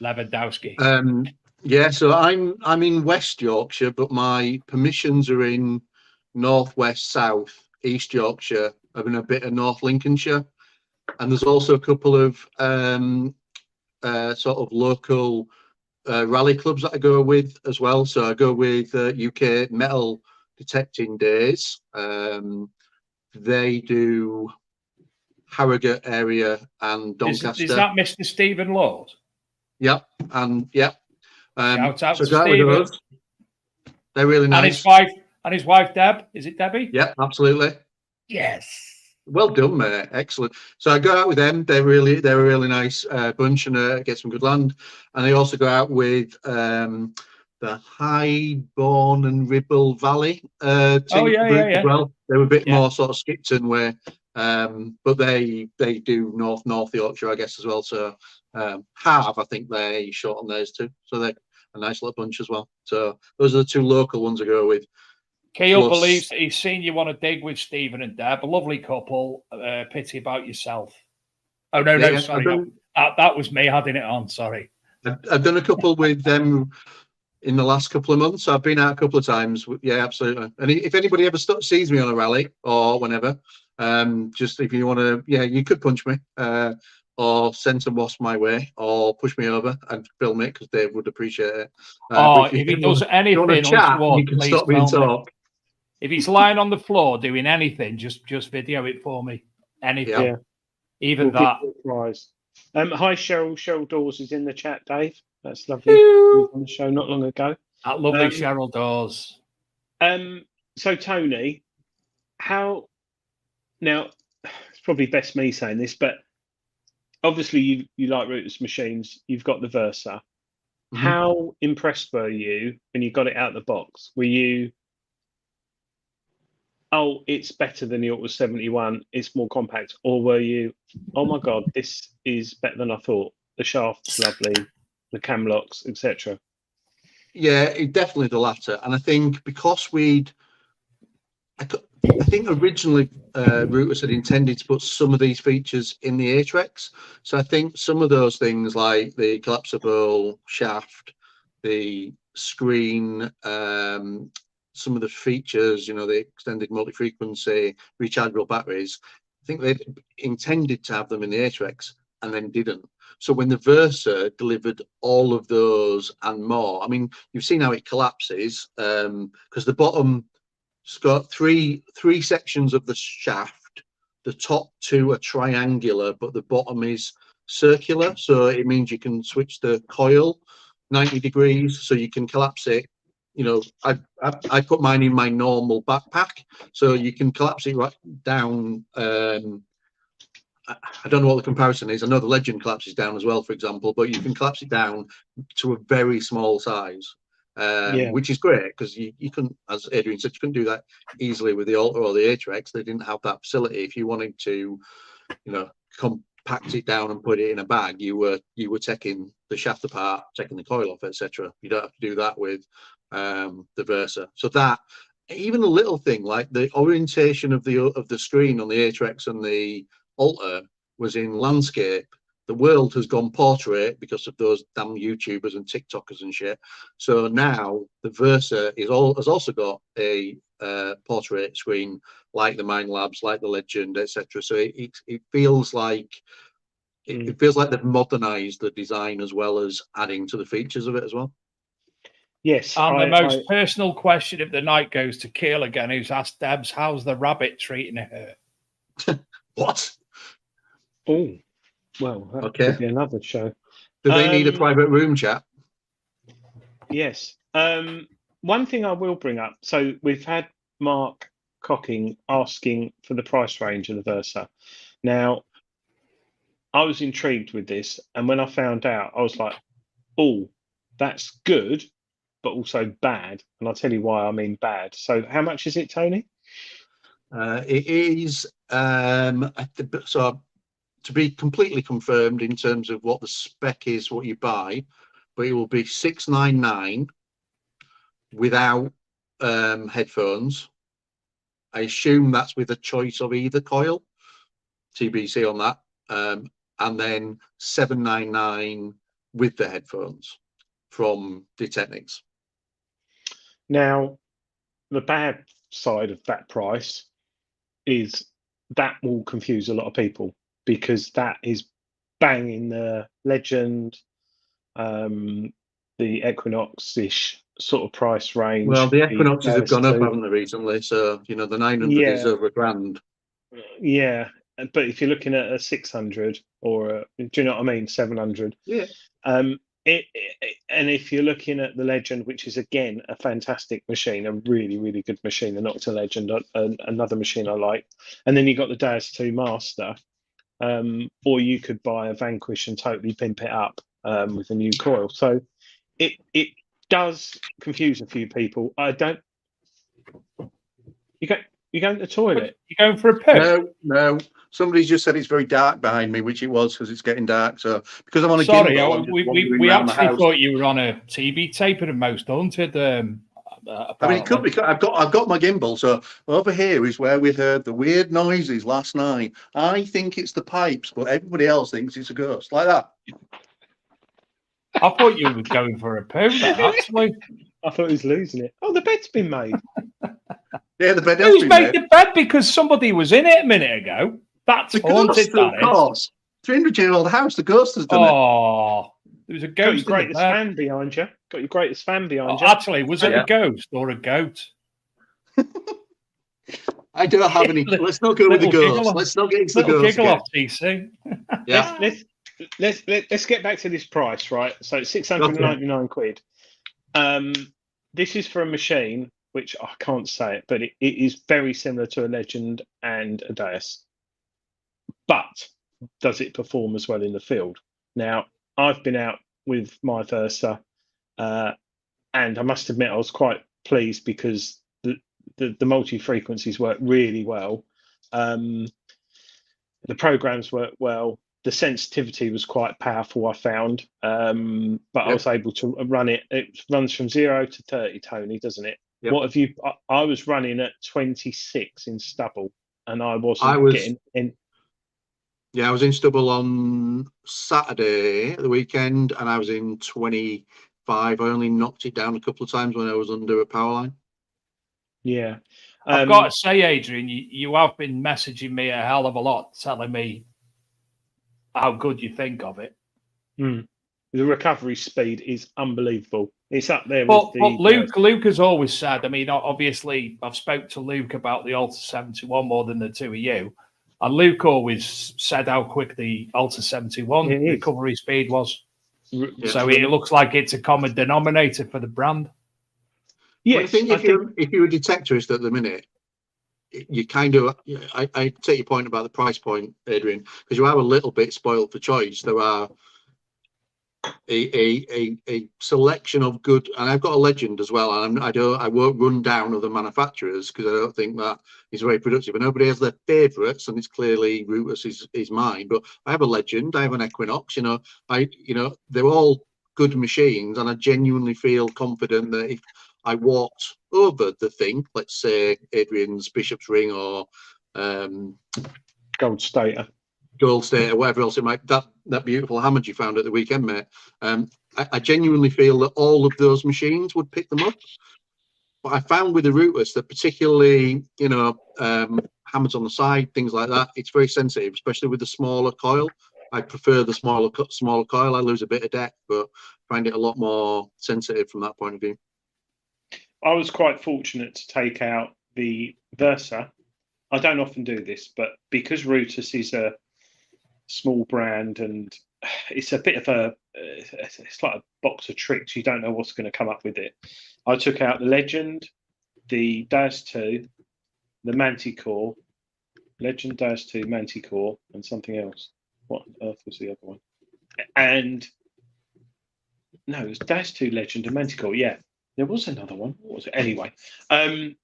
Lewandowski. Yeah, so I'm in West Yorkshire, but my permissions are in North, West, South, East Yorkshire, and a bit of North Lincolnshire, and there's also a couple of sort of local rally clubs that I go with as well. So I go with UK Metal Detecting Days. They do Harrogate area and Doncaster. Is that Mr. Stephen Lord? Yep, and yep. Shout out so to go with Stephen. those. They're really nice. And his wife Deb. Is it Debbie? Yep, absolutely. Yes. Well done, mate. Excellent. So I go out with them. They're a really nice bunch, and get some good land. And I also go out with the Highbourne and Ribble Valley group as well. They were a bit more sort of Skipton way, but they do North Yorkshire, I guess, as well. So I think they short on theirs too. So they're a nice little bunch as well. So those are the two local ones I go with. Keel believes that he's seen you want to dig with Stephen and Deb, a lovely couple. Pity about yourself. Oh, no, sorry. That was me adding it on, sorry. I've done a couple with them in the last couple of months. I've been out a couple of times. Yeah, absolutely. And if anybody ever sees me on a rally or whenever, just if you want to, you could punch me or send some wasp my way or push me over and film it because Dave would appreciate it. If he does anything untoward, you can stop me and talk. If he's lying on the floor doing anything, just video it for me. Anything. Yeah. Even that. Hi, Cheryl. Cheryl Dawes is in the chat, Dave. That's lovely. On the show not long ago. That lovely Cheryl Dawes. So, Tony, now, it's probably best me saying this, but obviously you like Rutus machines. You've got the Versa. Mm-hmm. How impressed were you when you got it out of the box? Were you, it's better than the Autos 71, it's more compact? Or were you, oh my God, this is better than I thought. The shaft's lovely, the cam locks, etc. Yeah, definitely the latter. And I think because I think originally Rutus had intended to put some of these features in the Atrix. So I think some of those things like the collapsible shaft, the screen, some of the features, the extended multi-frequency, rechargeable batteries, I think they intended to have them in the Atrix and then didn't. So when the Versa delivered all of those and more, I mean, you've seen how it collapses because the bottom, it's got three sections of the shaft. The top two are triangular, but the bottom is circular. So it means you can switch the coil 90 degrees, so you can collapse it. I put mine in my normal backpack, so you can collapse it right down. I don't know what the comparison is. I know the Legend collapses down as well, for example, but you can collapse it down to a very small size. Which is great because you couldn't, as Adrian said, you couldn't do that easily with the Alta or the Atrix. They didn't have that facility. If you wanted to, compact it down and put it in a bag, you were taking the shaft apart, taking the coil off, etc. You don't have to do that with the Versa. So that even a little thing like the orientation of the screen on the Atrix and the Alta was in landscape. The world has gone portrait because of those damn YouTubers and TikTokers and shit. So now the Versa has also got a portrait screen like the Mind Labs, like the Legend, etc. So it feels like they've modernized the design as well as adding to the features of it as well. Yes. And the most personal question of the night goes to Keel again, who's asked Debs, how's the rabbit treating her? What? Oh. Well, that could be another show. Do they need a private room, chat? Yes. One thing I will bring up. So we've had Mark Cocking asking for the price range of the Versa. Now, I was intrigued with this, and when I found out, I was like, "Oh, that's good, but also bad." And I'll tell you why I mean bad. So, how much is it, Tony? It is so. To be completely confirmed in terms of what the spec is, what you buy, but it will be 699 without headphones. I assume that's with a choice of either coil, TBC on that, and then 799 with the headphones from the Technics. Now, the bad side of that price is that will confuse a lot of people, because that is banging the Legend, the Equinox-ish sort of price range. Well, the Equinoxes have gone up, to, haven't they, recently? So, you know, the 900 is Yeah. over $1,000. Yeah, but if you're looking at a 600 or do you know what I mean, 700? Yeah. And if you're looking at the Legend, which is again a fantastic machine, a really, really good machine, the Nocta Legend, another machine I like, and then you got the Daz 2 Master, or you could buy a Vanquish and totally pimp it up with a new coil. So it does confuse a few people. I don't. You go to the toilet. You going for a poo? No. Somebody's just said it's very dark behind me, which it was because it's getting dark. So because I'm on a Sorry, gimbal, I'm just wandering we around the actually house. thought you were on a TV taping of Most Haunted. I mean, it could be. I've got my gimbal. So over here is where we heard the weird noises last night. I think it's the pipes, but everybody else thinks it's a ghost, like that. I thought you were going for a poo. There, actually, I thought he was losing it. Oh, the bed's been made. Yeah, the bed has who's been made made. the bed because somebody was in it a minute ago? That's The haunted. ghost, of course. 300-year-old house. The ghost has done it. Oh, there was a Got ghost your in the greatest bed. fan behind you. Got your greatest fan behind you. Actually, was it Yeah. a ghost or a goat? I don't have any. Let's not go with the Little ghost. giggle. Let's not get into the Little ghost. giggle again. off, TC. Yeah. Let's get back to this price, right? So it's 699 quid. This is for a machine which I can't say it, but it is very similar to a Legend and a Deus. But does it perform as well in the field? Now, I've been out with my Versa, and I must admit I was quite pleased because the multi-frequencies work really well. The programs work well. The sensitivity was quite powerful, I found, but I was able to run it. It runs from 0 to 30, Tony, doesn't it? Yep. What have you? I was running at 26 in stubble, and I wasn't I was getting in. Yeah, I was in stubble on Saturday at the weekend, and I was in 25. I only knocked it down a couple of times when I was under a power line. Yeah, I've got to say, Adrian, you have been messaging me a hell of a lot, telling me how good you think of it. The recovery speed is unbelievable. It's up there But with Luke has always said, I mean, obviously, I've spoke to Luke about the Alta 71 more than the two of you. And Luke always said how quick the Alta 71 recovery speed was. Yeah. So it looks like it's a common denominator for the brand. Yeah, I think if you're a detectorist at the minute, you kind of, I take your point about the price point, Adrian, because you are a little bit spoiled for choice. There are a selection of good, and I've got a Legend as well, and I won't run down other manufacturers because I don't think that is very productive. And nobody has their favourites, and it's clearly Rutus is mine. But I have a Legend, I have an Equinox. They're all good machines, and I genuinely feel confident that if I walked over the thing, let's say Adrian's Bishop's Ring or Gold Stater, or whatever else it might, that beautiful Hammond you found at the weekend, mate. I genuinely feel that all of those machines would pick them up. But I found with the Rutus that particularly, hammers on the side, things like that, it's very sensitive, especially with the smaller coil. I prefer the smaller coil. I lose a bit of depth, but find it a lot more sensitive from that point of view. I was quite fortunate to take out the Versa. I don't often do this, but because Rutus is a small brand and it's a bit of it's like a box of tricks. You don't know what's going to come up with it. I took out the Legend, the Daz 2, the Manticore, Legend Daz 2 Manticore, and something else. What on earth was the other one? And no, it was Daz 2 Legend and Manticore. Yeah, there was another one. What was it? Anyway, and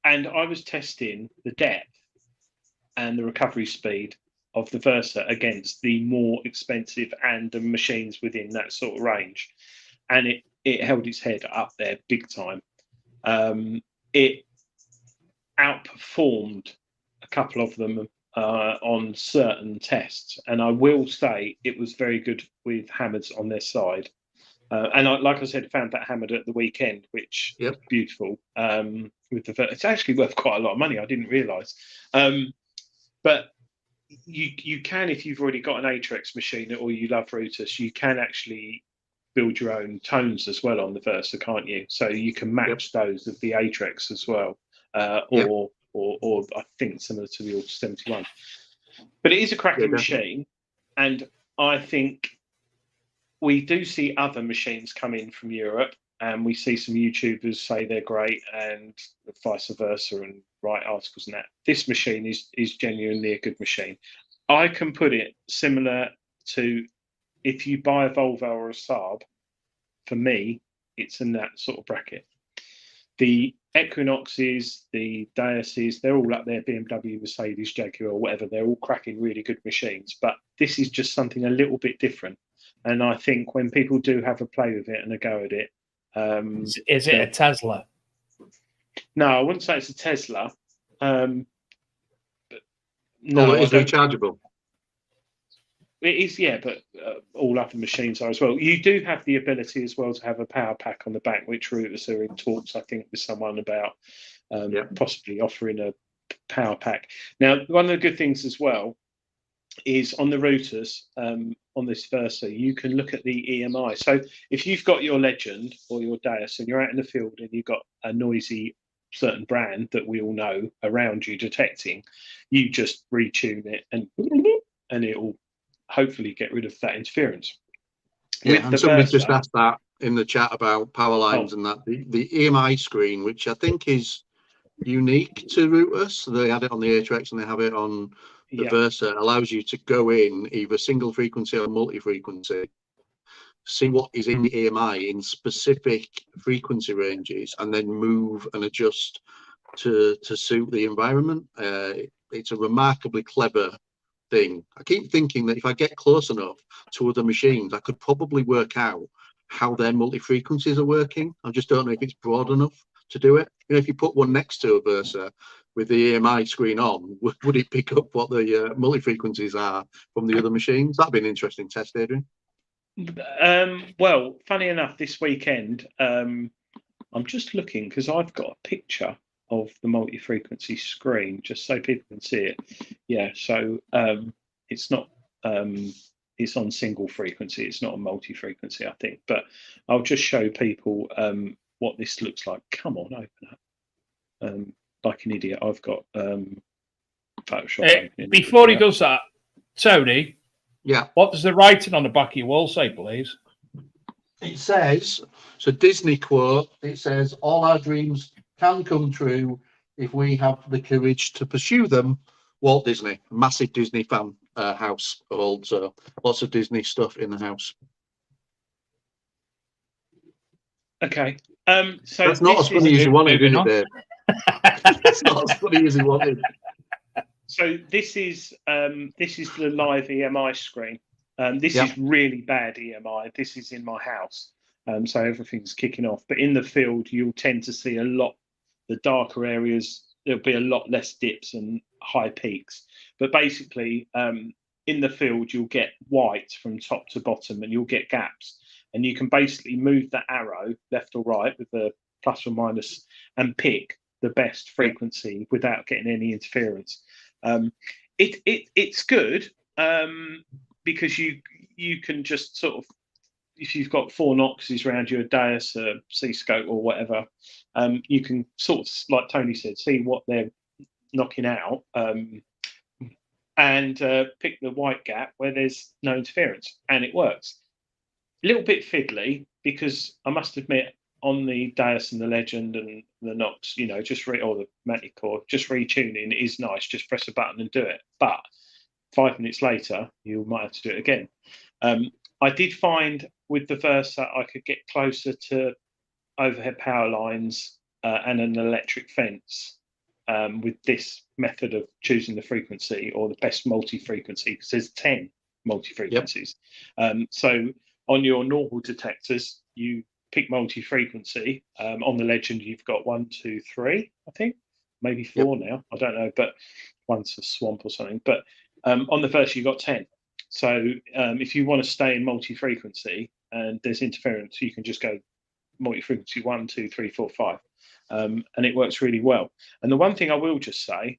I was testing the depth and the recovery speed of the Versa against the more expensive and the machines within that sort of range, and it held its head up there big time. It outperformed a couple of them on certain tests, and I will say it was very good with hammers on their side. And like I said, found that hammered at the weekend, which Yep. is beautiful. It's actually worth quite a lot of money. I didn't realise, but you can, if you've already got an Atrex machine or you love Rutus, you can actually build your own tones as well on the Versa, can't you? So you can match those of the Atrex as well, or I think similar to the Auto 71. But it is a cracking machine, and I think we do see other machines come in from Europe, and we see some YouTubers say they're great, and vice versa, and write articles and that. This machine is genuinely a good machine. I can put it similar to if you buy a Volvo or a Saab. For me, it's in that sort of bracket. The Equinoxes, the Deuses, they're all up there. BMW, Mercedes, Jaguar, or whatever. They're all cracking, really good machines. But this is just something a little bit different. And I think when people do have a play with it and a go at it, is it a Tesla? No, I wouldn't say it's a Tesla. But no, it is rechargeable. It is, yeah, but all other machines are as well. You do have the ability as well to have a power pack on the back, which Rutus are in talks, I think, with someone about possibly offering a power pack. Now, one of the good things as well is on the Rutus, on this Versa, you can look at the EMI. So if you've got your Legend or your Deus and you're out in the field and you've got a noisy certain brand that we all know around you detecting, you just retune it and it'll hopefully get rid of that interference. Yeah, and somebody just asked that in the chat about power lines and that. The EMI screen, which I think is unique to Rutus, they had it on the Atrex and they have it on the Versa, allows you to go in either single frequency or multi-frequency, see what is in the EMI in specific frequency ranges, and then move and adjust to suit the environment. It's a remarkably clever thing. I keep thinking that if I get close enough to other machines, I could probably work out how their multi-frequencies are working. I just don't know if it's broad enough to do it. You know, if you put one next to a Versa with the EMI screen on, would it pick up what the multi-frequencies are from the other machines? That'd be an interesting test, Adrian. Well, funny enough, this weekend, I'm just looking because I've got a picture of the multi-frequency screen just so people can see it. Yeah, so it's not it's on single frequency, it's not a multi-frequency, I think, but I'll just show people what this looks like. Come on, open up. Like an idiot, I've got Photoshop. Before he does that, Tony, what does the writing on the back of your wall say, please? It says, it's a Disney quote, it says, all our dreams can come true if we have the courage to pursue them. Walt Disney, massive Disney fan household, so lots of Disney stuff in the house. Okay. So that's not as funny as you wanted, is it, Dave? It's not as funny as you wanted. So this is the live EMI screen. This is really bad EMI. This is in my house, so everything's kicking off. But in the field, you'll tend to see a lot. The darker areas, there'll be a lot less dips and high peaks. But basically, in the field, you'll get white from top to bottom, and you'll get gaps. And you can basically move the arrow left or right with the plus or minus and pick the best frequency without getting any interference. It's good because you can just sort of, if you've got 4 Noxes around your Deus, a C-scope or whatever, you can sort of, like Tony said, see what they're knocking out and pick the white gap where there's no interference, and it works. A little bit fiddly because I must admit, on the Deus and the Legend and the Nox, you know, or the Manticore, just retuning is nice. Just press a button and do it. But 5 minutes later, you might have to do it again. I did find with the Versa, I could get closer to overhead power lines and an electric fence with this method of choosing the frequency or the best multi-frequency, because there's 10 multi-frequencies. So on your normal detectors, you pick multi-frequency. On the Legend, you've got 1, 2, 3, I think. maybe 4 now. I don't know, but one's a swamp or something. But on the Versa, you got 10. So if you want to stay in multi-frequency and there's interference, you can just go multi-frequency 1, 2, 3, 4, 5, and it works really well. And the one thing I will just say,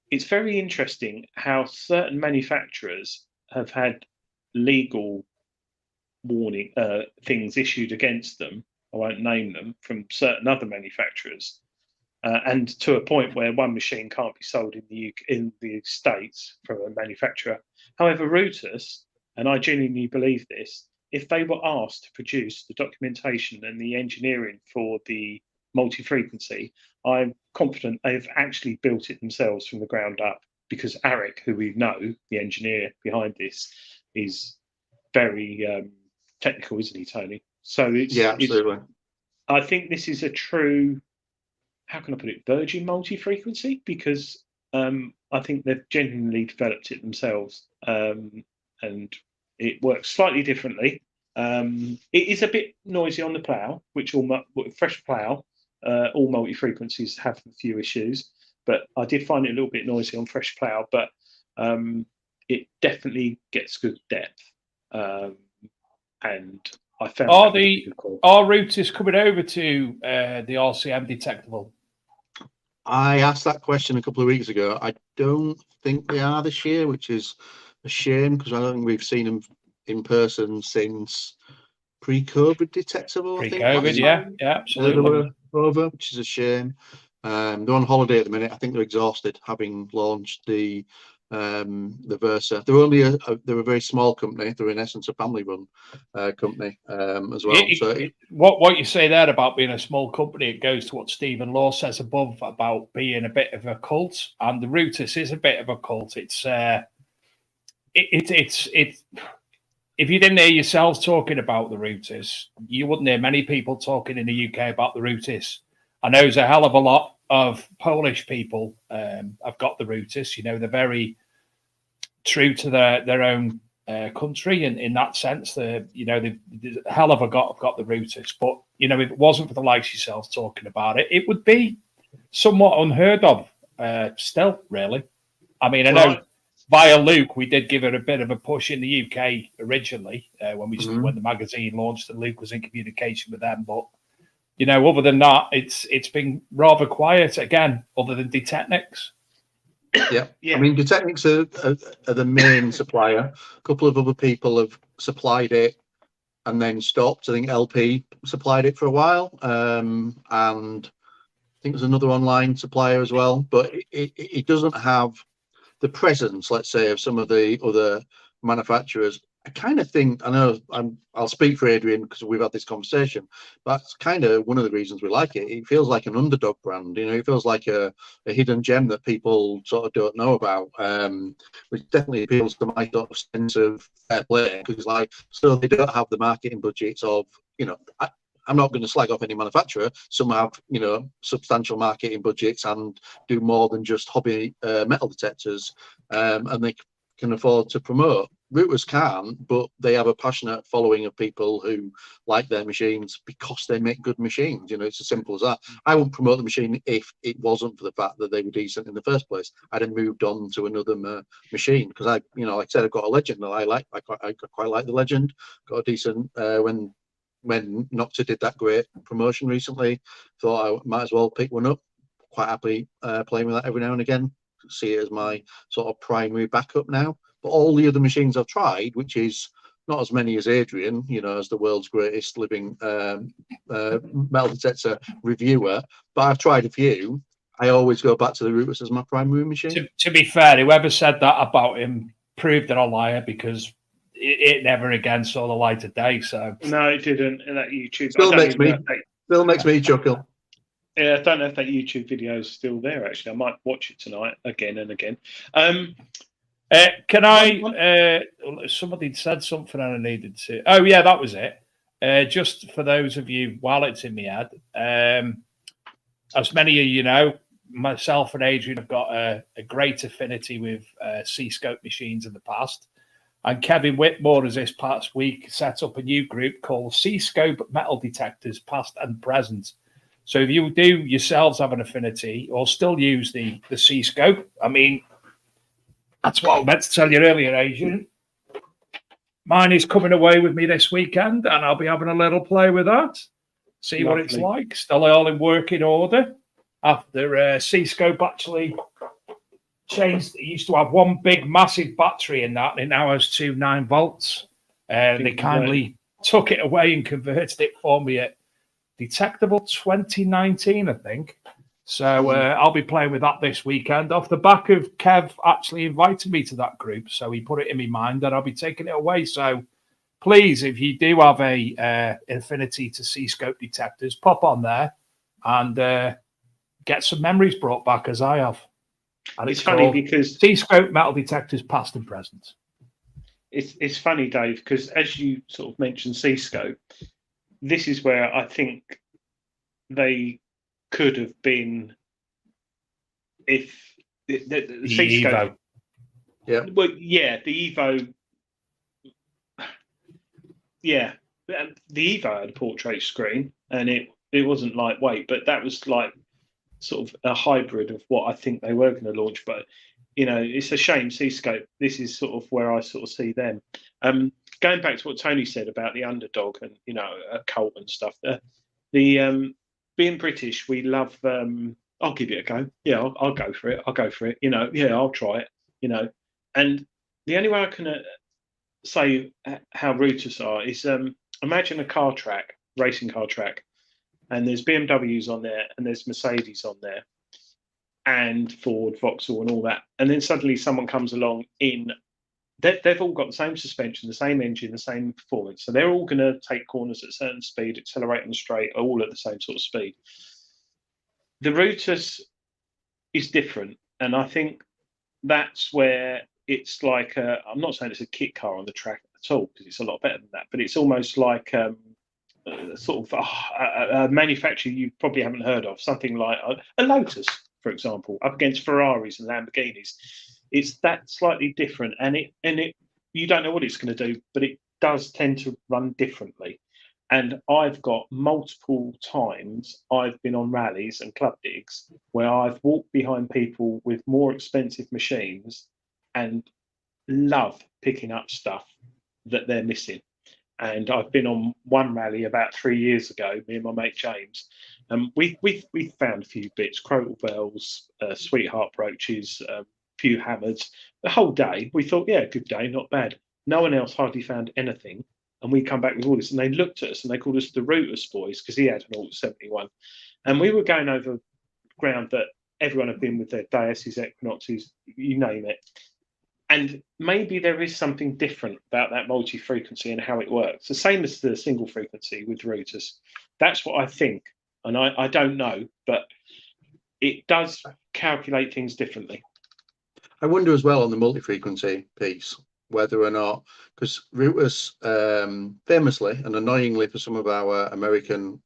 it's very interesting how certain manufacturers have had legal warning things issued against them. I won't name them, from certain other manufacturers, and to a point where one machine can't be sold in the UK, in the States, from a manufacturer. However, Rutus, and I genuinely believe this, if they were asked to produce the documentation and the engineering for the multi-frequency, I'm confident they've actually built it themselves from the ground up, because Eric, who we know, the engineer behind this, is very technical, isn't he, Tony? So absolutely. I think this is a true, how can I put it, virgin multi-frequency, because I think they've genuinely developed it themselves, and it works slightly differently. It is a bit noisy on the plough, which fresh plough, all multi-frequencies have a few issues, but I did find it a little bit noisy on fresh plough, but it definitely gets good depth. And I found are Rutus coming over to the RCM detectable? I asked that question a couple of weeks ago. I don't think they are this year, which is a shame, because I don't think we've seen them in person since pre-COVID detectable. Pre-COVID, yeah, absolutely. Over, which is a shame. They're on holiday at the minute. I think they're exhausted, having launched the Versa. They're a very small company. They're in essence a family-run company as well. What you say there about being a small company, it goes to what Stephen Law says above about being a bit of a cult, and the Rutus is a bit of a cult. It's if you didn't hear yourselves talking about the Rutus, you wouldn't hear many people talking in the UK about the Rutus. I know there's a hell of a lot of Polish people have got the Rutus. You know, they're very true to their own country, and in that sense, they've a hell of a got the Rutus. But you know, if it wasn't for the likes of yourselves talking about it, it would be somewhat unheard of. Still, really. I mean, I know via Luke, we did give it a bit of a push in the UK originally when the magazine launched, and Luke was in communication with them. But you know, other than that, it's been rather quiet again, other than Detechnix. Yeah. I mean, Detechnix are the main supplier. A couple of other people have supplied it and then stopped. I think LP supplied it for a while, and I think there's another online supplier as well. But it doesn't have the presence, let's say, of some of the other manufacturers. I kind of think, I know I'll speak for Adrian because we've had this conversation, but that's kind of one of the reasons we like it. It feels like an underdog brand, you know, it feels like a hidden gem that people sort of don't know about, which definitely appeals to my sort of sense of fair play, because like, so they don't have the marketing budgets of, you know, I'm not going to slag off any manufacturer. Some have, you know, substantial marketing budgets and do more than just hobby metal detectors, and they can afford to promote. Rutus can't, but they have a passionate following of people who like their machines because they make good machines. You know, it's as simple as that. I wouldn't promote the machine if it wasn't for the fact that they were decent in the first place. I'd have moved on to another machine, because I, you know, like I said, I've got a Legend that I like. I quite like the Legend. Got a decent when Nocta did that great promotion recently, thought I might as well pick one up. Quite happy playing with that every now and again. See it as my sort of primary backup now. But all the other machines I've tried, which is not as many as Adrian, you know, as the world's greatest living metal detector reviewer, but I've tried a few. I always go back to the Rutus as my primary machine. To be fair, whoever said that about him proved they're a liar, because it never again saw the light of day. So no, it didn't. And that YouTube still makes me chuckle. Yeah, I don't know if that YouTube video is still there. Actually, I might watch it tonight again and again. Can I? Somebody said something and I needed to. Oh yeah, that was it. Just for those of you, while it's in my head, as many of you know, myself and Adrian have got a great affinity with C-scope machines in the past. And Kevin Whitmore has this past week set up a new group called C-scope Metal Detectors Past and Present. So if you do yourselves have an affinity, or still use the C-scope, I mean, that's what I meant to tell you earlier, Adrian. Mine is coming away with me this weekend, and I'll be having a little play with that. See what it's like. Still all in working order. After C-scope actually changed, it used to have one big massive battery in that, and it now has 2 9-volts. They kindly took it away and converted it for me at Detectable 2019, I think. So I'll be playing with that this weekend off the back of Kev actually invited me to that group. So he put it in my mind that I'll be taking it away. So please, if you do have a affinity to C-scope detectors, pop on there and get some memories brought back as I have. And it's funny because C-scope metal detectors past and present. It's funny, Dave, because as you sort of mentioned C-scope, this is where I think they could have been if the C-scope. Evo. Yeah. Well, yeah, the Evo. Yeah, the Evo had a portrait screen, and it wasn't lightweight, but that was like sort of a hybrid of what I think they were going to launch. But it's a shame C-scope. This is sort of where I sort of see them. Going back to what Tony said about the underdog and a cult and stuff. The being British, we love. I'll give it a go. Yeah, I'll go for it. I'll go for it. Yeah, I'll try it. And the only way I can say how Rutus are is imagine a racing car track, and there's BMWs on there, and there's Mercedes on there, and Ford, Vauxhall, and all that. And then suddenly someone comes along they've all got the same suspension, the same engine, the same performance. So they're all going to take corners at a certain speed, accelerate on the straight, all at the same sort of speed. The Rutus is different. And I think that's where it's like, I'm not saying it's a kit car on the track at all, because it's a lot better than that, but it's almost like sort of a manufacturer you probably haven't heard of, something like a Lotus, for example, up against Ferraris and Lamborghinis. It's that slightly different, and it you don't know what it's going to do, but it does tend to run differently. And I've got multiple times I've been on rallies and club digs where I've walked behind people with more expensive machines and love picking up stuff that they're missing. And I've been on one rally about 3 years ago, me and my mate James, and we found a few bits, crotal bells, sweetheart brooches, few hammers. The whole day, we thought, yeah, good day, not bad. No one else hardly found anything. And we come back with all this, and they looked at us and they called us the Rutus boys, because he had an Alt 71. And we were going over ground that everyone had been with their Deus's, Equinoxes, you name it. And maybe there is something different about that multi-frequency and how it works. The same as the single frequency with Rutus. That's what I think. And I don't know, but it does calculate things differently. I wonder as well on the multi-frequency piece, whether or not, because Rutus famously and annoyingly for some of our American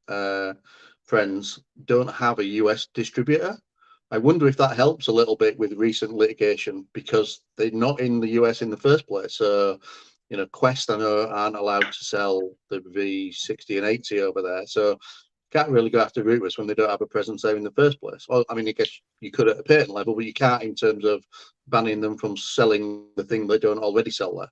friends, don't have a US distributor. I wonder if that helps a little bit with recent litigation, because they're not in the US in the first place. So, Quest, I know, aren't allowed to sell the V60 and 80 over there. So can't really go after Rutus when they don't have a presence there in the first place. Well, I mean, I guess you could at a patent level, but you can't in terms of banning them from selling the thing they don't already sell there.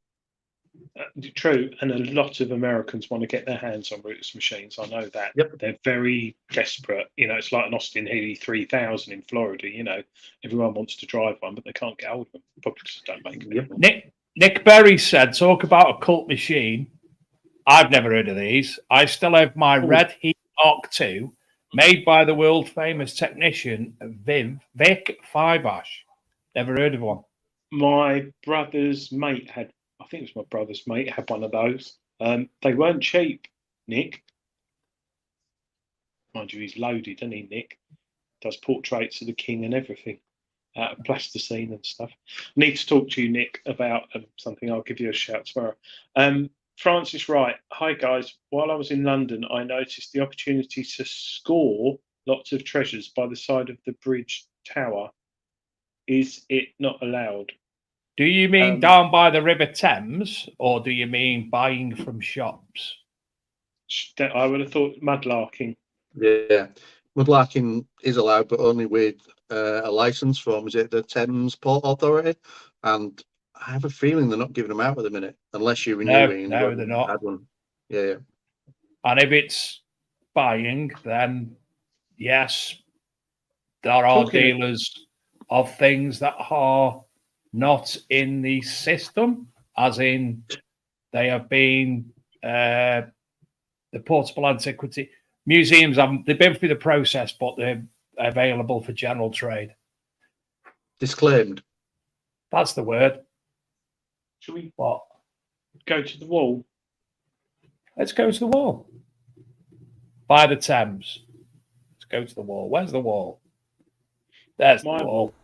True, and a lot of Americans want to get their hands on Rutus machines. I know that. Yep. They're very desperate. It's like an Austin Healey 3000 in Florida. Everyone wants to drive one, but they can't get hold of them. Probably just don't make them. Yep. Nick Berry said, talk about a cult machine. I've never heard of these. I still have my Red Heat Arc 2, made by the world famous technician Vic Fiveash. Never heard of one. My brother's mate had, I think it was my brother's mate, had one of those. They weren't cheap, Nick. Mind you, he's loaded, isn't he, Nick? Does portraits of the king and everything, out of plasticine and stuff. Need to talk to you, Nick, about something. I'll give you a shout tomorrow. Francis Wright, hi guys. While I was in London, I noticed the opportunity to score lots of treasures by the side of the bridge tower. Is it not allowed? Do you mean down by the River Thames, or do you mean buying from shops? I would have thought mudlarking. Yeah. Mudlarking is allowed, but only with a license from, is it the Thames Port Authority? And I have a feeling they're not giving them out at the minute, unless you're renewing. and No, you've they're not. had one. Yeah. And if it's buying, then yes, there are dealers of things that are not in the system, as in they have been the portable antiquity museums. They've been through the process, but they're available for general trade. Disclaimed. That's the word. Should we What? go to the wall? Let's go to the wall. By the Thames. Let's go to the wall. Where's the wall? There's the wall.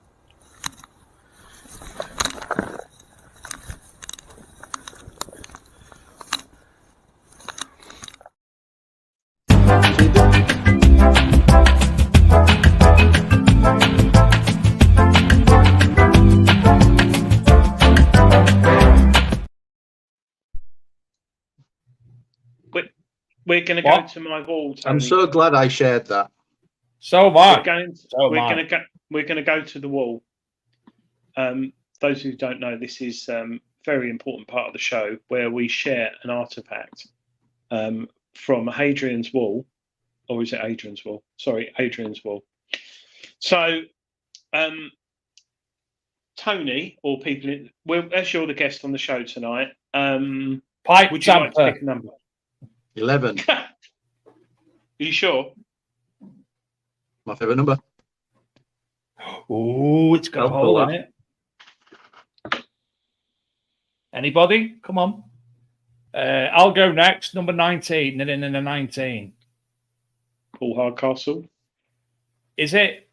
We're going to go to my wall, Tony. I'm so glad I shared that. So am I. We're going to go to the wall. Those who don't know, this is a very important part of the show where we share an artifact from Hadrian's Wall, or is it Adrian's Wall? Sorry, Adrian's Wall. So, Tony, or people, as you're the guest on the show tonight, Pipe would you like to pick a number? 11. Are you sure? My favourite number. Oh, it's got a hole in it. Anybody? Come on. I'll go next. Number 19. And in the 19. Paul Hardcastle. Is it?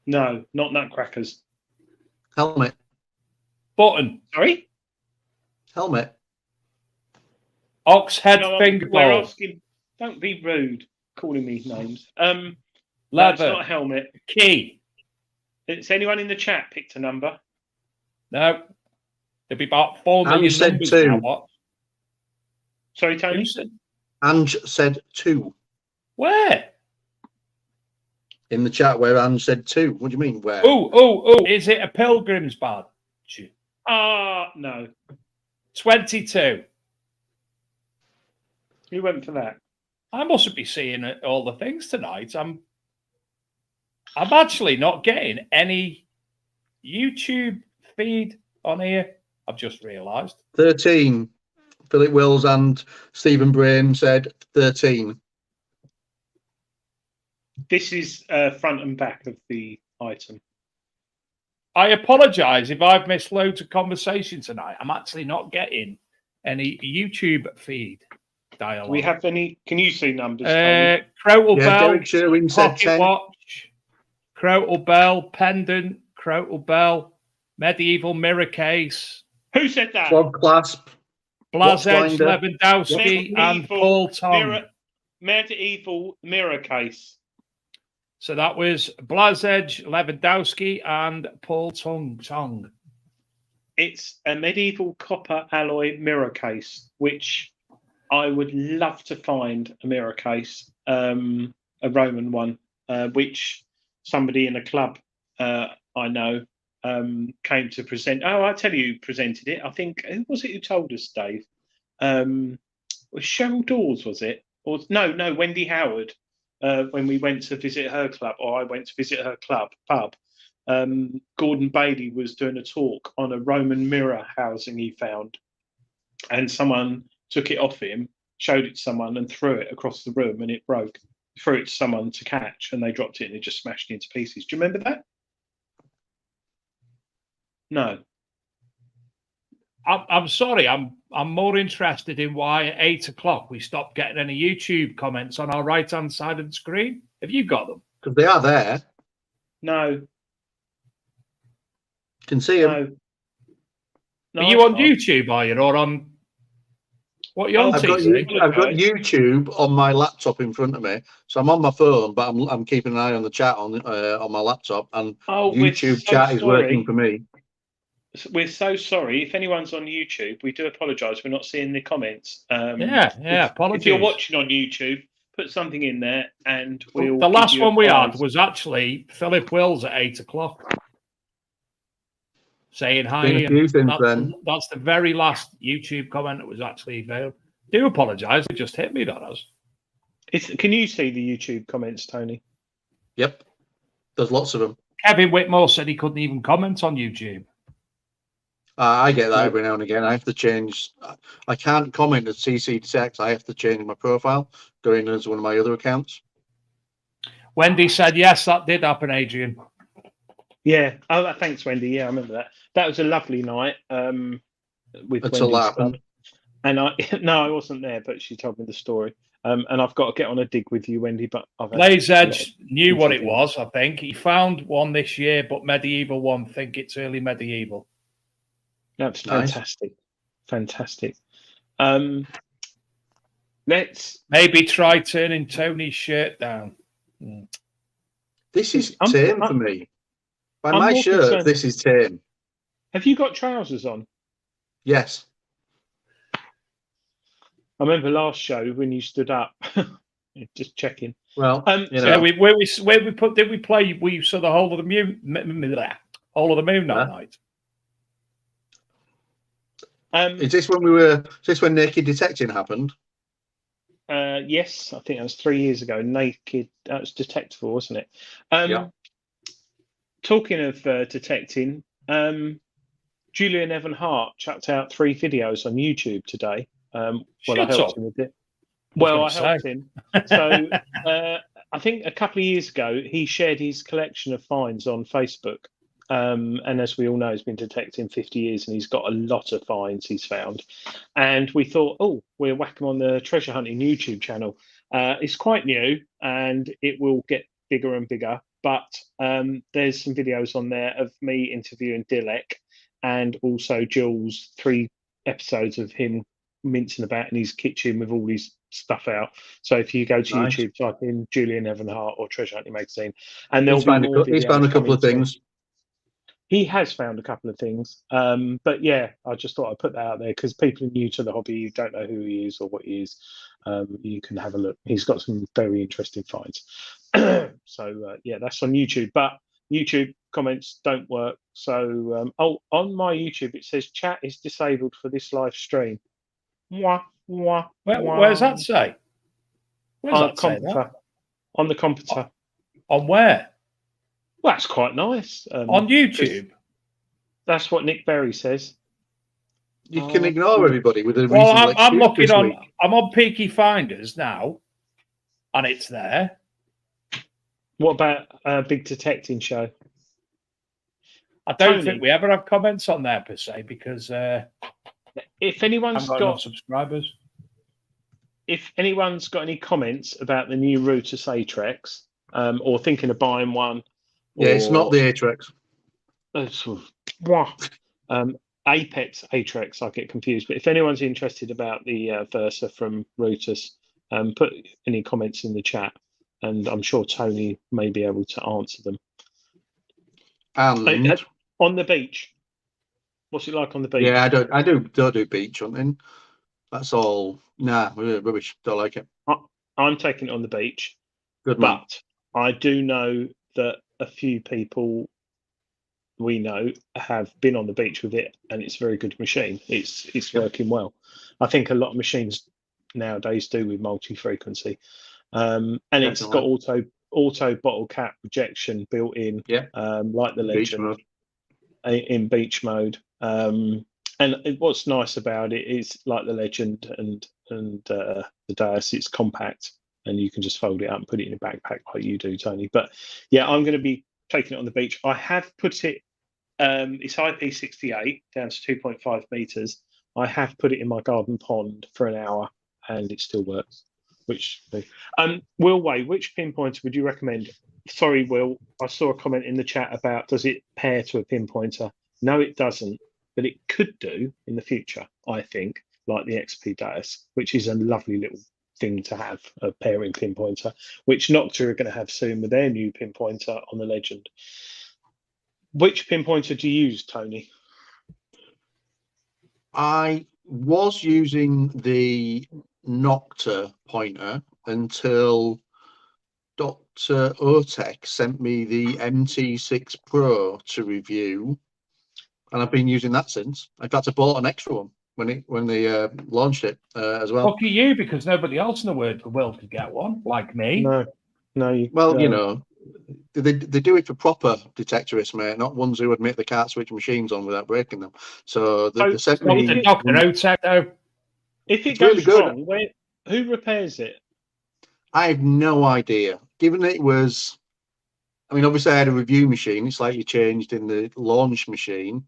No, not Nutcrackers. Helmet. Button. Sorry? Helmet. Oxhead No, finger we're bowl. asking. Don't be rude calling me names. Leather. No, it's not a helmet. Key. Has anyone in the chat picked a number? No. There'll be about 4 million Ange said numbers 2. now, what? Sorry, Tony? Ange said 2. Where? In the chat where Ange said 2. What do you mean, where? Oh. Is it a pilgrim's badge? No. 22. Who went for that? I mustn't be seeing all the things tonight. I'm actually not getting any YouTube feed on here. I've just realised. 13. Philip Wills and Stephen Brain said 13. This is front and back of the item. I apologise if I've missed loads of conversation tonight. I'm actually not getting any YouTube feed dialogue. Do we have any? Can you see numbers? Crotal Bell, Derek Sherwin said Pocket 10. Watch, Crotal Bell, Pendant, Crotal Bell, Medieval Mirror Case, Who said that? Frog Clasp. Blazedge, Watchfinder. Lewandowski, and Paul Tong. Medieval mirror case. So that was Blazedge, Lewandowski, and Paul Tong. It's a medieval copper alloy mirror case, which I would love to find a mirror case, a Roman one, which somebody in a club I know came to present. Oh, I tell you, who presented it. I think, who was it who told us, Dave? Was Cheryl Dawes, was it? Or no, Wendy Howard. When we went to visit her club, or I went to visit her pub, Gordon Bailey was doing a talk on a Roman mirror housing he found, and someone took it off him, showed it to someone, and threw it across the room, and it broke. Threw it to someone to catch, and they dropped it, and it just smashed into pieces. Do you remember that? No. I'm sorry. I'm more interested in why at 8 o'clock we stopped getting any YouTube comments on our right-hand side of the screen. Have you got them? Because they are there. No. You can see them. No. Are you on YouTube, are you, or on what are you on? I've got YouTube on my laptop in front of me, so I'm on my phone, but I'm keeping an eye on the chat on my laptop, and YouTube chat is working for me. We're so sorry. If anyone's on YouTube, we do apologise. We're not seeing the comments. Yeah. Apologies. If you're watching on YouTube, put something in there, and we'll. The give last you a one we had prize. was actually Philip Wills at 8 o'clock saying hi. Been a few And since then. that's the very last YouTube comment that was actually veiled. Do apologise, it just hit me, that has. Can you see the YouTube comments, Tony? Yep. There's lots of them. Kevin Whitmore said he couldn't even comment on YouTube. I get that every now and again. I have to change. I can't comment at CC Detect. I have to change my profile, go in as one of my other accounts. Wendy said, yes, that did happen, Adrian. Yeah. Oh, thanks, Wendy. Yeah, I remember that. That was a lovely night with Until Wendy's that happened. son. And I wasn't there, but she told me the story. And I've got to get on a dig with you, Wendy. But Blaze Edge knew what it was, I think. He found one this year, but medieval one, I think it's early medieval. That's Nice. fantastic. Fantastic. Let's maybe try turning Tony's shirt down. This is tame for me. By I'm my more shirt, concerned- this is tame. Have you got trousers on? Yes. I remember last show when you stood up. Just checking. Well, you So know, where we put, did we play? We saw the whole of the moon that night. is this when we were? Is this when Naked Detecting happened? Yes, I think that was 3 years ago. Naked. That was Detectable, wasn't it? Yeah. Talking of detecting, Julian Evan Hart chucked out 3 videos on YouTube today. Well, I helped him with it. Well, I helped him. So I think a couple of years ago, he shared his collection of finds on Facebook. And as we all know, he's been detecting 50 years and he's got a lot of finds he's found. And we thought, oh, we'll whack him on the treasure hunting YouTube channel. It's quite new and it will get bigger and bigger. But there's some videos on there of me interviewing Dilek and also Jules, 3 episodes of him mincing about in his kitchen with all his stuff out. So if you go to YouTube, type in Julian Evan Hart or Treasure Hunting Magazine, and there'll be more He's found a couple of things. He has found a couple of things. But yeah, I just thought I'd put that out there because people are new to the hobby, you don't know who he is or what he is. You can have a look. He's got some very interesting finds. So yeah, that's on YouTube. But YouTube comments don't work. So on my YouTube it says chat is disabled for this live stream. Where's that say? Where's that say that? On the computer. On where? Well, that's quite nice. On YouTube. That's what Nick Berry says. You can ignore everybody with a reasonable Well, I'm excuse looking this on. week. I'm on Peaky Finders now, and it's there. What about Big Detecting Show? I don't Tony. think we ever have comments on there per se because If anyone's I've got enough subscribers. If anyone's got any comments about the new Rutus Atrex, or thinking of buying one, Yeah, it's not the Atrex. Apex Atrex, I get confused. But if anyone's interested about the Versa from Rutus, put any comments in the chat, and I'm sure Tony may be able to answer them. And on the beach, what's it like on the beach? yeah, I don't do beach hunting. That's all. Nah, rubbish. Don't like it. I'm taking it on the beach. Good man. But I do know that a few people we know have been on the beach with it, and it's a very good machine. It's working well. I think a lot of machines nowadays do with multi-frequency, and it's got auto bottle cap rejection built in. Yeah, like the Legend in beach mode. And what's nice about it is, like the Legend and the Deus, it's compact and you can just fold it up and put it in a backpack like you do, Tony. But yeah, I'm going to be taking it on the beach. I have put it, it's IP68 down to 2.5 meters. I have put it in my garden pond for an hour and it still works. Will Way, which pinpointer would you recommend? Sorry, Will, I saw a comment in the chat about does it pair to a pinpointer? No, it doesn't, but it could do in the future, I think, like the XP Deus, which is a lovely little thing to have, a pairing pinpointer, which Noctua are going to have soon with their new pinpointer on the Legend. Which pinpointer do you use, Tony? I was using the Noctua pointer until Dr. Otek sent me the MT6 Pro to review, and I've been using that since. In fact, I bought an extra one when they launched it as well. Lucky you, because nobody else in the world could get one, like me. No. Well, you know, they do it for proper detectorists, mate, not ones who admit they can't switch machines on without breaking them. So they sent Not me. the Dr. Otek, though. If it It's really goes good. wrong, who repairs it? I have no idea. Given it was, I mean, obviously I had a review machine. It's slightly changed in the launch machine.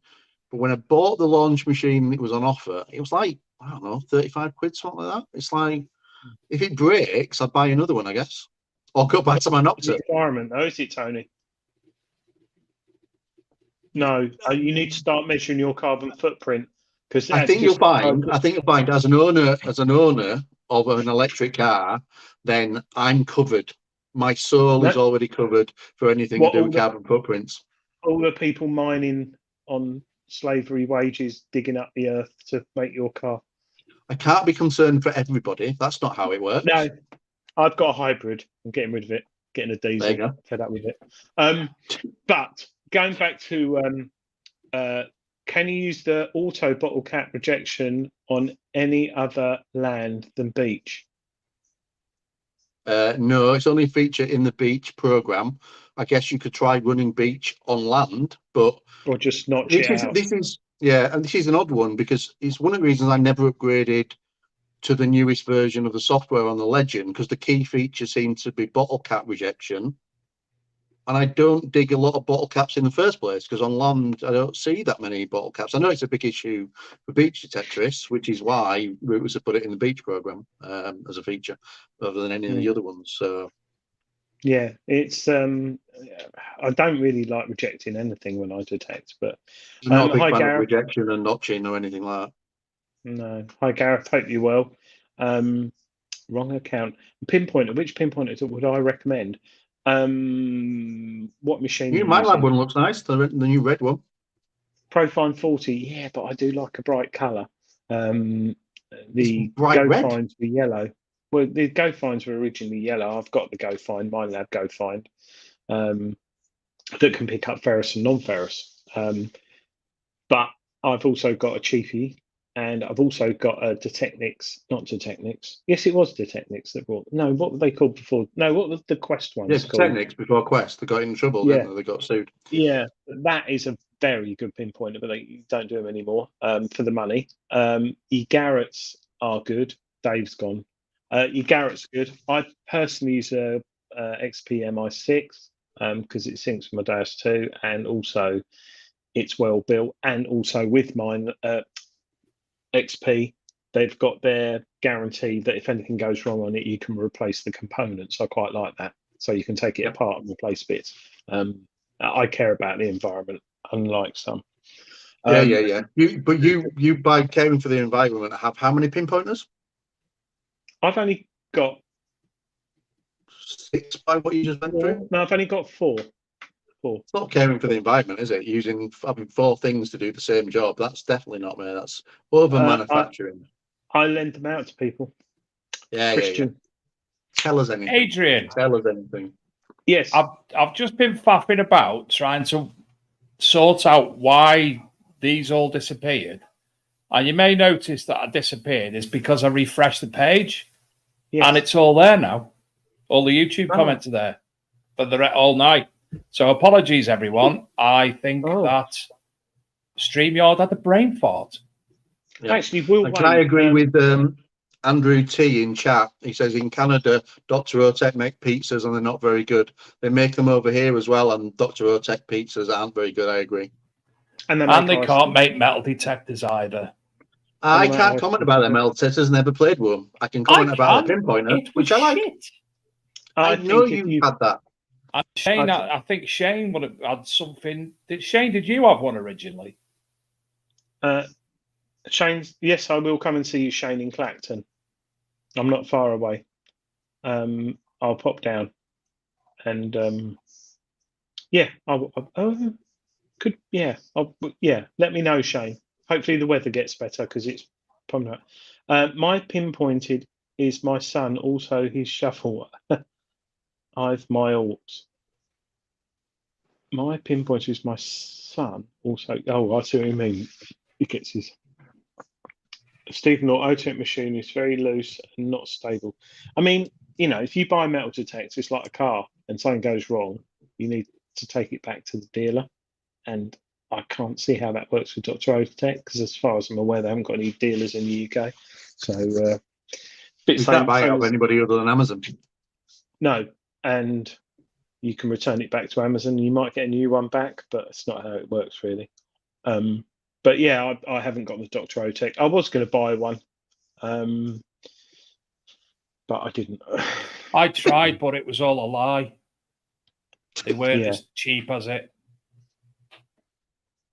But when I bought the launch machine, it was on offer. It was like, I don't know, 35 quid, something like that. It's like, if it breaks, I'd buy another one, I guess. Or go back to my Nocta. Environment, though, is it, Tony? No, you need to start measuring your carbon footprint, because I think you'll find as an owner of an electric car, then I'm covered. My soul is already covered for anything to do with carbon footprints. All the people mining on slavery wages, digging up the earth to make your car. I can't be concerned for everybody. That's not how it works. No, I've got a hybrid. I'm getting rid of it. Getting a diesel. There you go. Fed up with it. But going back to can you use the auto bottle cap rejection on any other land than beach? No, it's only a feature in the beach program. I guess you could try running beach on land, but or just notch it out. This is an odd one, because it's one of the reasons I never upgraded to the newest version of the software on the Legend, because the key feature seems to be bottle cap rejection. And I don't dig a lot of bottle caps in the first place, because on land, I don't see that many bottle caps. I know it's a big issue for beach detectorists, which is why Rutus have put it in the beach program as a feature, rather than any of the other ones. So, yeah, it's I don't really like rejecting anything when I detect, but I'm not a big fan Gareth. of rejection and notching or anything like that. No, hi Gareth, hope you're well. Wrong account. Pinpointer. Which pinpointer would I recommend? What machine? My lab one looks nice. The new red one. Profine 40. Yeah, but I do like a bright colour. The bright red. GoFinds were yellow. Well, the GoFinds were originally yellow. I've got the GoFind, my lab GoFind, that can pick up ferrous and non-ferrous. But I've also got a Chiefy, and I've also got a Detecnix, not Detecnix. Yes, it was Detecnix that brought. No, what were they called before? No, what was the Quest ones called? Detecnix before Quest. They got in trouble, didn't they? They got sued. Yeah, that is a very good pinpointer, but they don't do them anymore for the money. Your Garrett's are good. Dave's gone. Your Garrett's good. I personally use a XP MI6 because it syncs with my DAS 2, and also it's well built. And also with mine XP, they've got their guarantee that if anything goes wrong on it, you can replace the components. I quite like that. So you can take it apart and replace bits. I care about the environment, unlike some. Yeah. You by caring for the environment have how many pinpointers? I've only got 6 by what you just went through. No, I've only got 4. It's not caring for the environment, is it? Having 4 things to do the same job. That's definitely not me. That's over manufacturing. I lend them out to people. Yeah, Christian. Tell us anything. Adrian. Tell us anything. Yes. I've just been faffing about trying to sort out why these all disappeared. And you may notice that I disappeared is because I refreshed the page. Yes. And it's all there now. All the YouTube comments are there. But they're all night. So apologies, everyone. I think that StreamYard had a brain fart. Yeah. Actually, can I agree with Andrew T in chat? He says in Canada, Dr. Otek make pizzas and they're not very good. They make them over here as well, and Dr. Otek pizzas aren't very good. I agree. And they can't make metal detectors either. I can't comment about them metal detectors. Never played with them. I can comment about the pinpointer, which I like. I know you've had that. And Shane, I think Shane would have had something. Did you have one originally? Shane, yes, I will come and see you, Shane, in Clacton. I'm not far away. I'll pop down, and let me know, Shane. Hopefully the weather gets better because it's probably not. My pinpointed is my son also his shovel? I've my alt. My pinpointer is my son also. Oh, I see what you mean. He gets his. Stephen Auto machine is very loose and not stable. I mean, if you buy a metal detector, it's like a car, and something goes wrong, you need to take it back to the dealer. And I can't see how that works with Dr. Otech, because as far as I'm aware, they haven't got any dealers in the UK. So, You can't buy it off anybody other than Amazon. No, and you can return it back to Amazon. You might get a new one back, but it's not how it works really. But yeah, I haven't got the Dr. Otech. I was going to buy one, but I didn't. I tried, but it was all a lie. They weren't as cheap as it.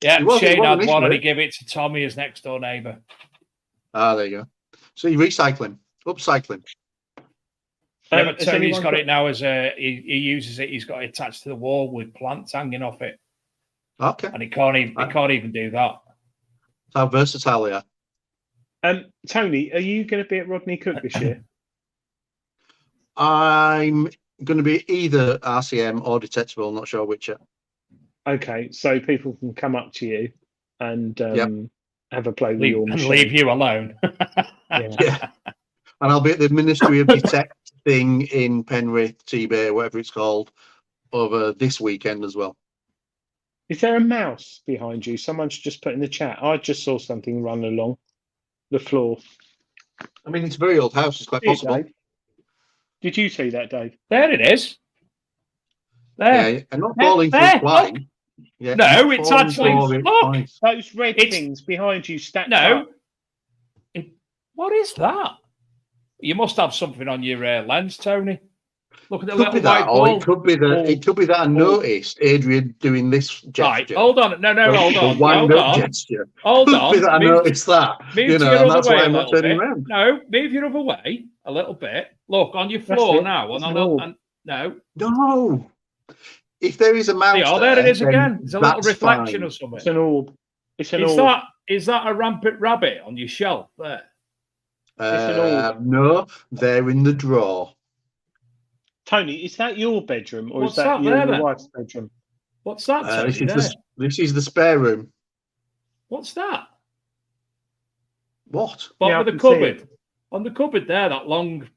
Yeah, Shane had one and he gave it to Tommy, his next door neighbour. Ah, there you go. So you're recycling, upcycling. Yeah, but Tony's got it now as he uses it. He's got it attached to the wall with plants hanging off it. Okay. And he can't even do that. How versatile they are. Tony, are you going to be at Rodney Cook this year? I'm going to be either RCM or Detectable, not sure which yet. Okay, so people can come up to you and have a play with your machine. And leave you alone. Yeah. And I'll be at the Ministry of Detect thing in Penrith, T-Bay, whatever it's called, over this weekend as well. Is there a mouse behind you? Someone's just put in the chat. I just saw something run along the floor. I mean, it's a very old house. It's quite possible. Dave? Did you see that, Dave? There it is. There. Yeah, and not falling for it twice. Yeah, no, it's actually look. Those red things behind you stacked up. What is that? You must have something on your lens, Tony. Look at the little white ball. It could be that. It could be that I noticed Adrian doing this gesture. Right, hold on. No, hold on. Wind up gesture. Hold on. Could be that I noticed that. Move and that's why I'm not turning around. No, move your other way a little bit. Look on your floor now. No. If there is a mouse, there it is again. There's a little reflection of something. It's an orb. It's an orb. Is that a rampant rabbit on your shelf there? No, they're in the drawer. Tony, is that your bedroom or is that your wife's bedroom? What's that? This is the spare room. What's that? What? Bottom of the cupboard. On the cupboard there, that long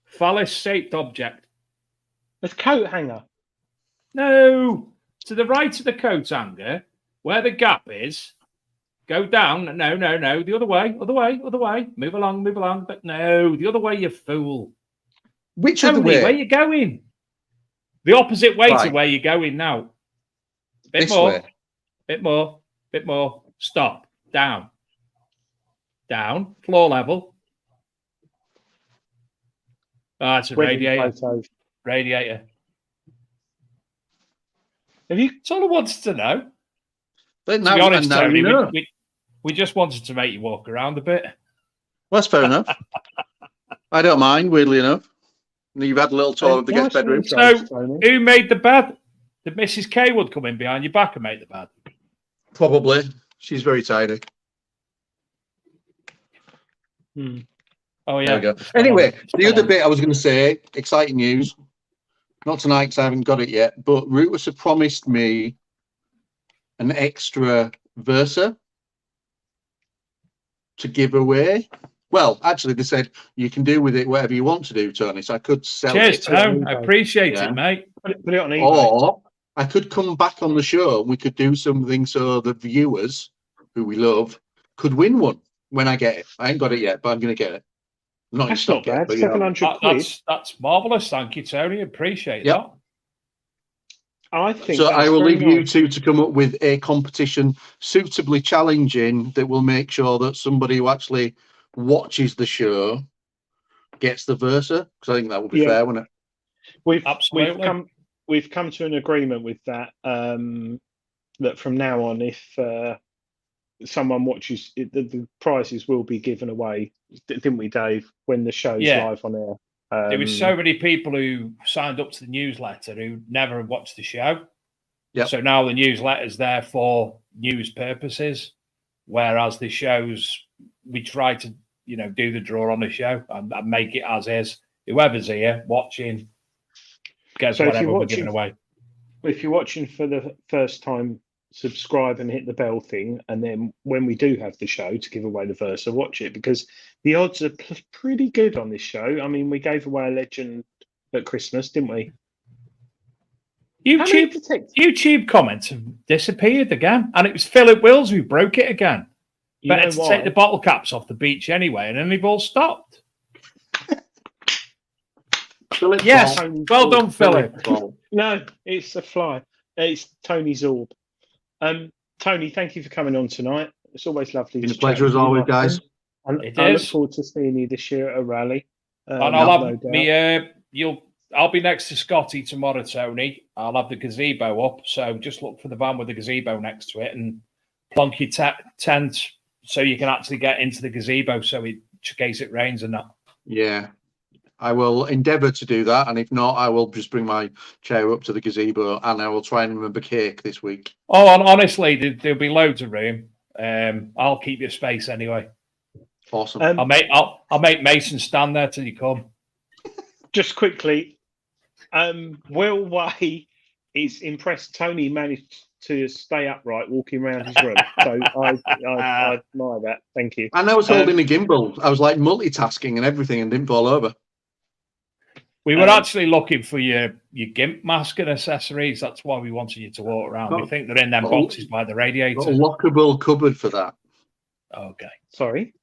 phallus-shaped object. It's a coat hanger. No. To the right of the coat hanger, where the gap is, go down. No. The other way. Move along. But no, the other way, you fool. Which other way? Where are you going? The opposite way to where you're going now. Bit more. Stop. Down. Floor level. Ah, it's a radiator. Radiator. That's all I wanted to know. But to be honest, Tony, we just wanted to make you walk around a bit. Well, that's fair enough. I don't mind, weirdly enough. You've had a little tour of the guest bedroom. So, who made the bed? Did Mrs. Cawood come in behind your back and make the bed? Probably. She's very tidy. Oh, yeah. There we go. Anyway, the other bit I was going to say, exciting news. Not tonight because I haven't got it yet, but Rutus have promised me an extra Versa to give away. Well, actually, they said you can do with it whatever you want to do, Tony. So I could sell it. Cheers, Tony. I appreciate it, mate. Put it on eBay. Or I could come back on the show and we could do something so the viewers, who we love, could win one when I get it. I ain't got it yet, but I'm going to get it. That's not bad. But, 700 quid. That's marvellous. Thank you, Tony. Appreciate that. I think so. I will leave you two to come up with a competition suitably challenging that will make sure that somebody who actually watches the show gets the Versa, because I think that would be fair, wouldn't it? We've come to an agreement with that. That from now on, if someone watches it, the prizes will be given away, didn't we, Dave? When the show's live on air. There was so many people who signed up to the newsletter who never watched the show. So now the newsletter's there for news purposes, whereas the shows we try to, do the draw on the show and make it as is. Whoever's here watching gets So if whatever you're we're watching- giving away. If you're watching for the first time, subscribe and hit the bell thing, and then when we do have the show to give away the Versa, watch it, because the odds are pretty good on this show. I mean, we gave away a legend at Christmas, didn't we? YouTube comments have disappeared again, and it was Philip Wills who broke it again. You Better know to why? take the bottle caps off the beach anyway, and then they've all stopped. Philip Yes, Ball. well done, Philip. Ball. No, it's a fly. It's Tony Zorb. Tony, thank you for coming on tonight. It's always lovely. Been a to pleasure chat as with you, always, my guys. friend. And It I look is. forward to seeing you this year at a rally. And I'll no have doubt. I'll be next to Scotty tomorrow, Tony. I'll have the gazebo up, so just look for the van with the gazebo next to it and plonk your tent so you can actually get into the gazebo, so in case it rains and that. Yeah, I will endeavour to do that, and if not, I will just bring my chair up to the gazebo, and I will try and remember cake this week. Oh, and honestly, there'll be loads of room. I'll keep your space anyway. Awesome. I'll make Mason stand there till you come. Just quickly, Will Way is impressed. Tony managed to stay upright walking around his room, so I admire that. Thank you. And I was holding a gimbal. I was like multitasking and everything, and didn't fall over. We were actually looking for your GIMP mask and accessories. That's why we wanted you to walk around. We think they're in them boxes by the radiator. Got a lockable cupboard for that. Okay. Sorry.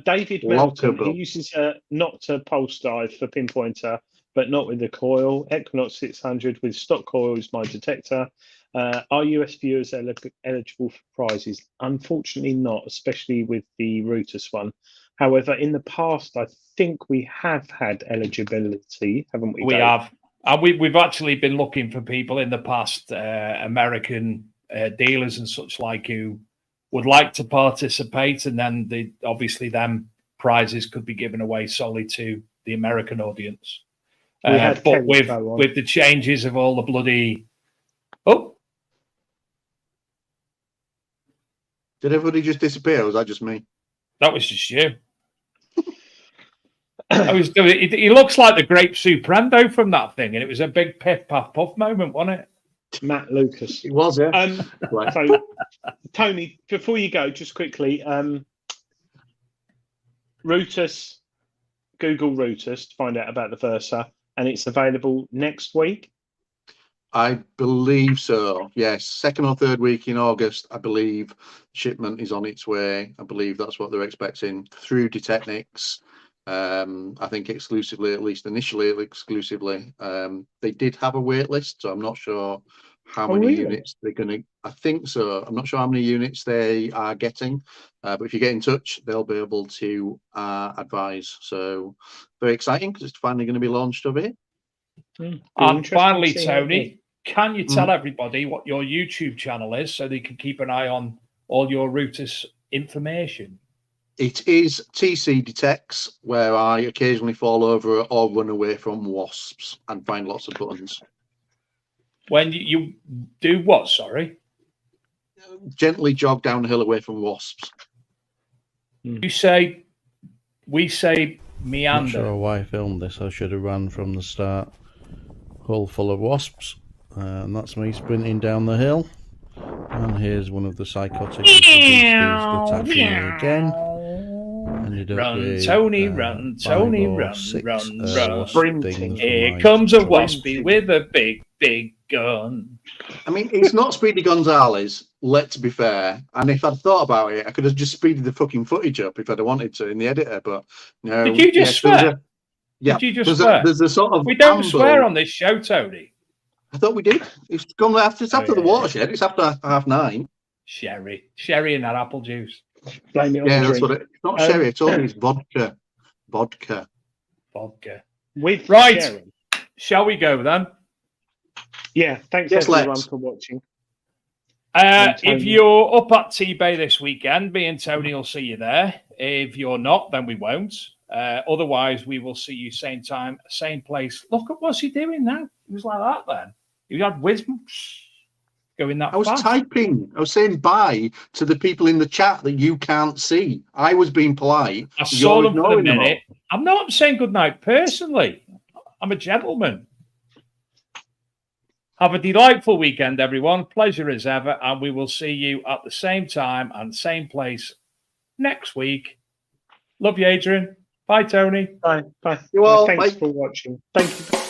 David Melton, Lockable. he uses a Nocta pulse dive for pinpointer, but not with the coil. Equinox 600 with stock coil is my detector. Are US viewers eligible for prizes? Unfortunately not, especially with the Rutus one. However, in the past, I think we have had eligibility, haven't we? We Dave? have. And we've actually been looking for people in the past, American dealers and such like, who would like to participate, and then obviously them prizes could be given away solely to the American audience. We had But Kelly go on. with the changes of all the bloody... Oh, Did everybody just disappear, or was that just me? that was just you. He looks like the Grape Suprendo from that thing, and it was a big piff puff puff moment, wasn't it? Matt Lucas. It was, yeah. Right. So, Tony, before you go, just quickly, Rutus, Google Rutus to find out about the Versa, and it's available next week. I believe so. Yes, second or third week in August, I believe shipment is on its way. I believe that's what they're expecting through Detecnics. I think exclusively, at least initially exclusively. They did have a wait list, so I'm not sure how many really? units they're going to. I think so. I'm not sure how many units they are getting, but if you get in touch, they'll be able to advise. So very exciting, because it's finally going to be launched over here. And finally, Interesting to see how it Tony, can you tell everybody what your YouTube channel is so they can keep an eye on all your Rutus information? It is TC Detects, where I occasionally fall over or run away from wasps and find lots of buttons. When you do what, sorry? Gently jog downhill away from wasps. We say meander. Not sure why I filmed this. I should have run from the start. Hull full of wasps. And that's me sprinting down the hill. And here's one of the psychotic who's attacking me again. Ended up Run, with, Tony, run, 5 Tony, or run, 6, run, wasp run. things for Here my comes a trouble. waspy with a big, big gun. I mean, it's not Speedy Gonzales, let's be fair. And if I'd thought about it, I could have just speeded the fucking footage up if I'd have wanted to in the editor, but no. Did you just swear? Yeah, Did you just there's swear? there's a sort of We don't amble. swear on this show, Tony. I thought we did. It's gone after. It's after the yeah. watershed. It's after 9:30. Sherry and that apple juice. Blame it on Yeah, the that's drink. what it. It's not sherry at all. It's vodka. Vodka. With Right. Sharon. Shall we go then? Yeah, thanks Yes, everyone let's. for watching. If Tony. you're up at T-Bay this weekend, me and Tony will see you there. If you're not, then we won't. Otherwise, we will see you same time, same place. Look at what's he doing now. He was like that then. He had wisdom. going that I was fast. typing. I was saying bye to the people in the chat that you can't see. I was being polite. I saw You're them for a ignoring them all. minute. I'm not saying good night personally. I'm a gentleman. Have a delightful weekend, everyone. Pleasure as ever. And we will see you at the same time and same place next week. Love you, Adrian. Bye, Tony. Bye. Bye. You all, Thanks bye. for watching. Thank you.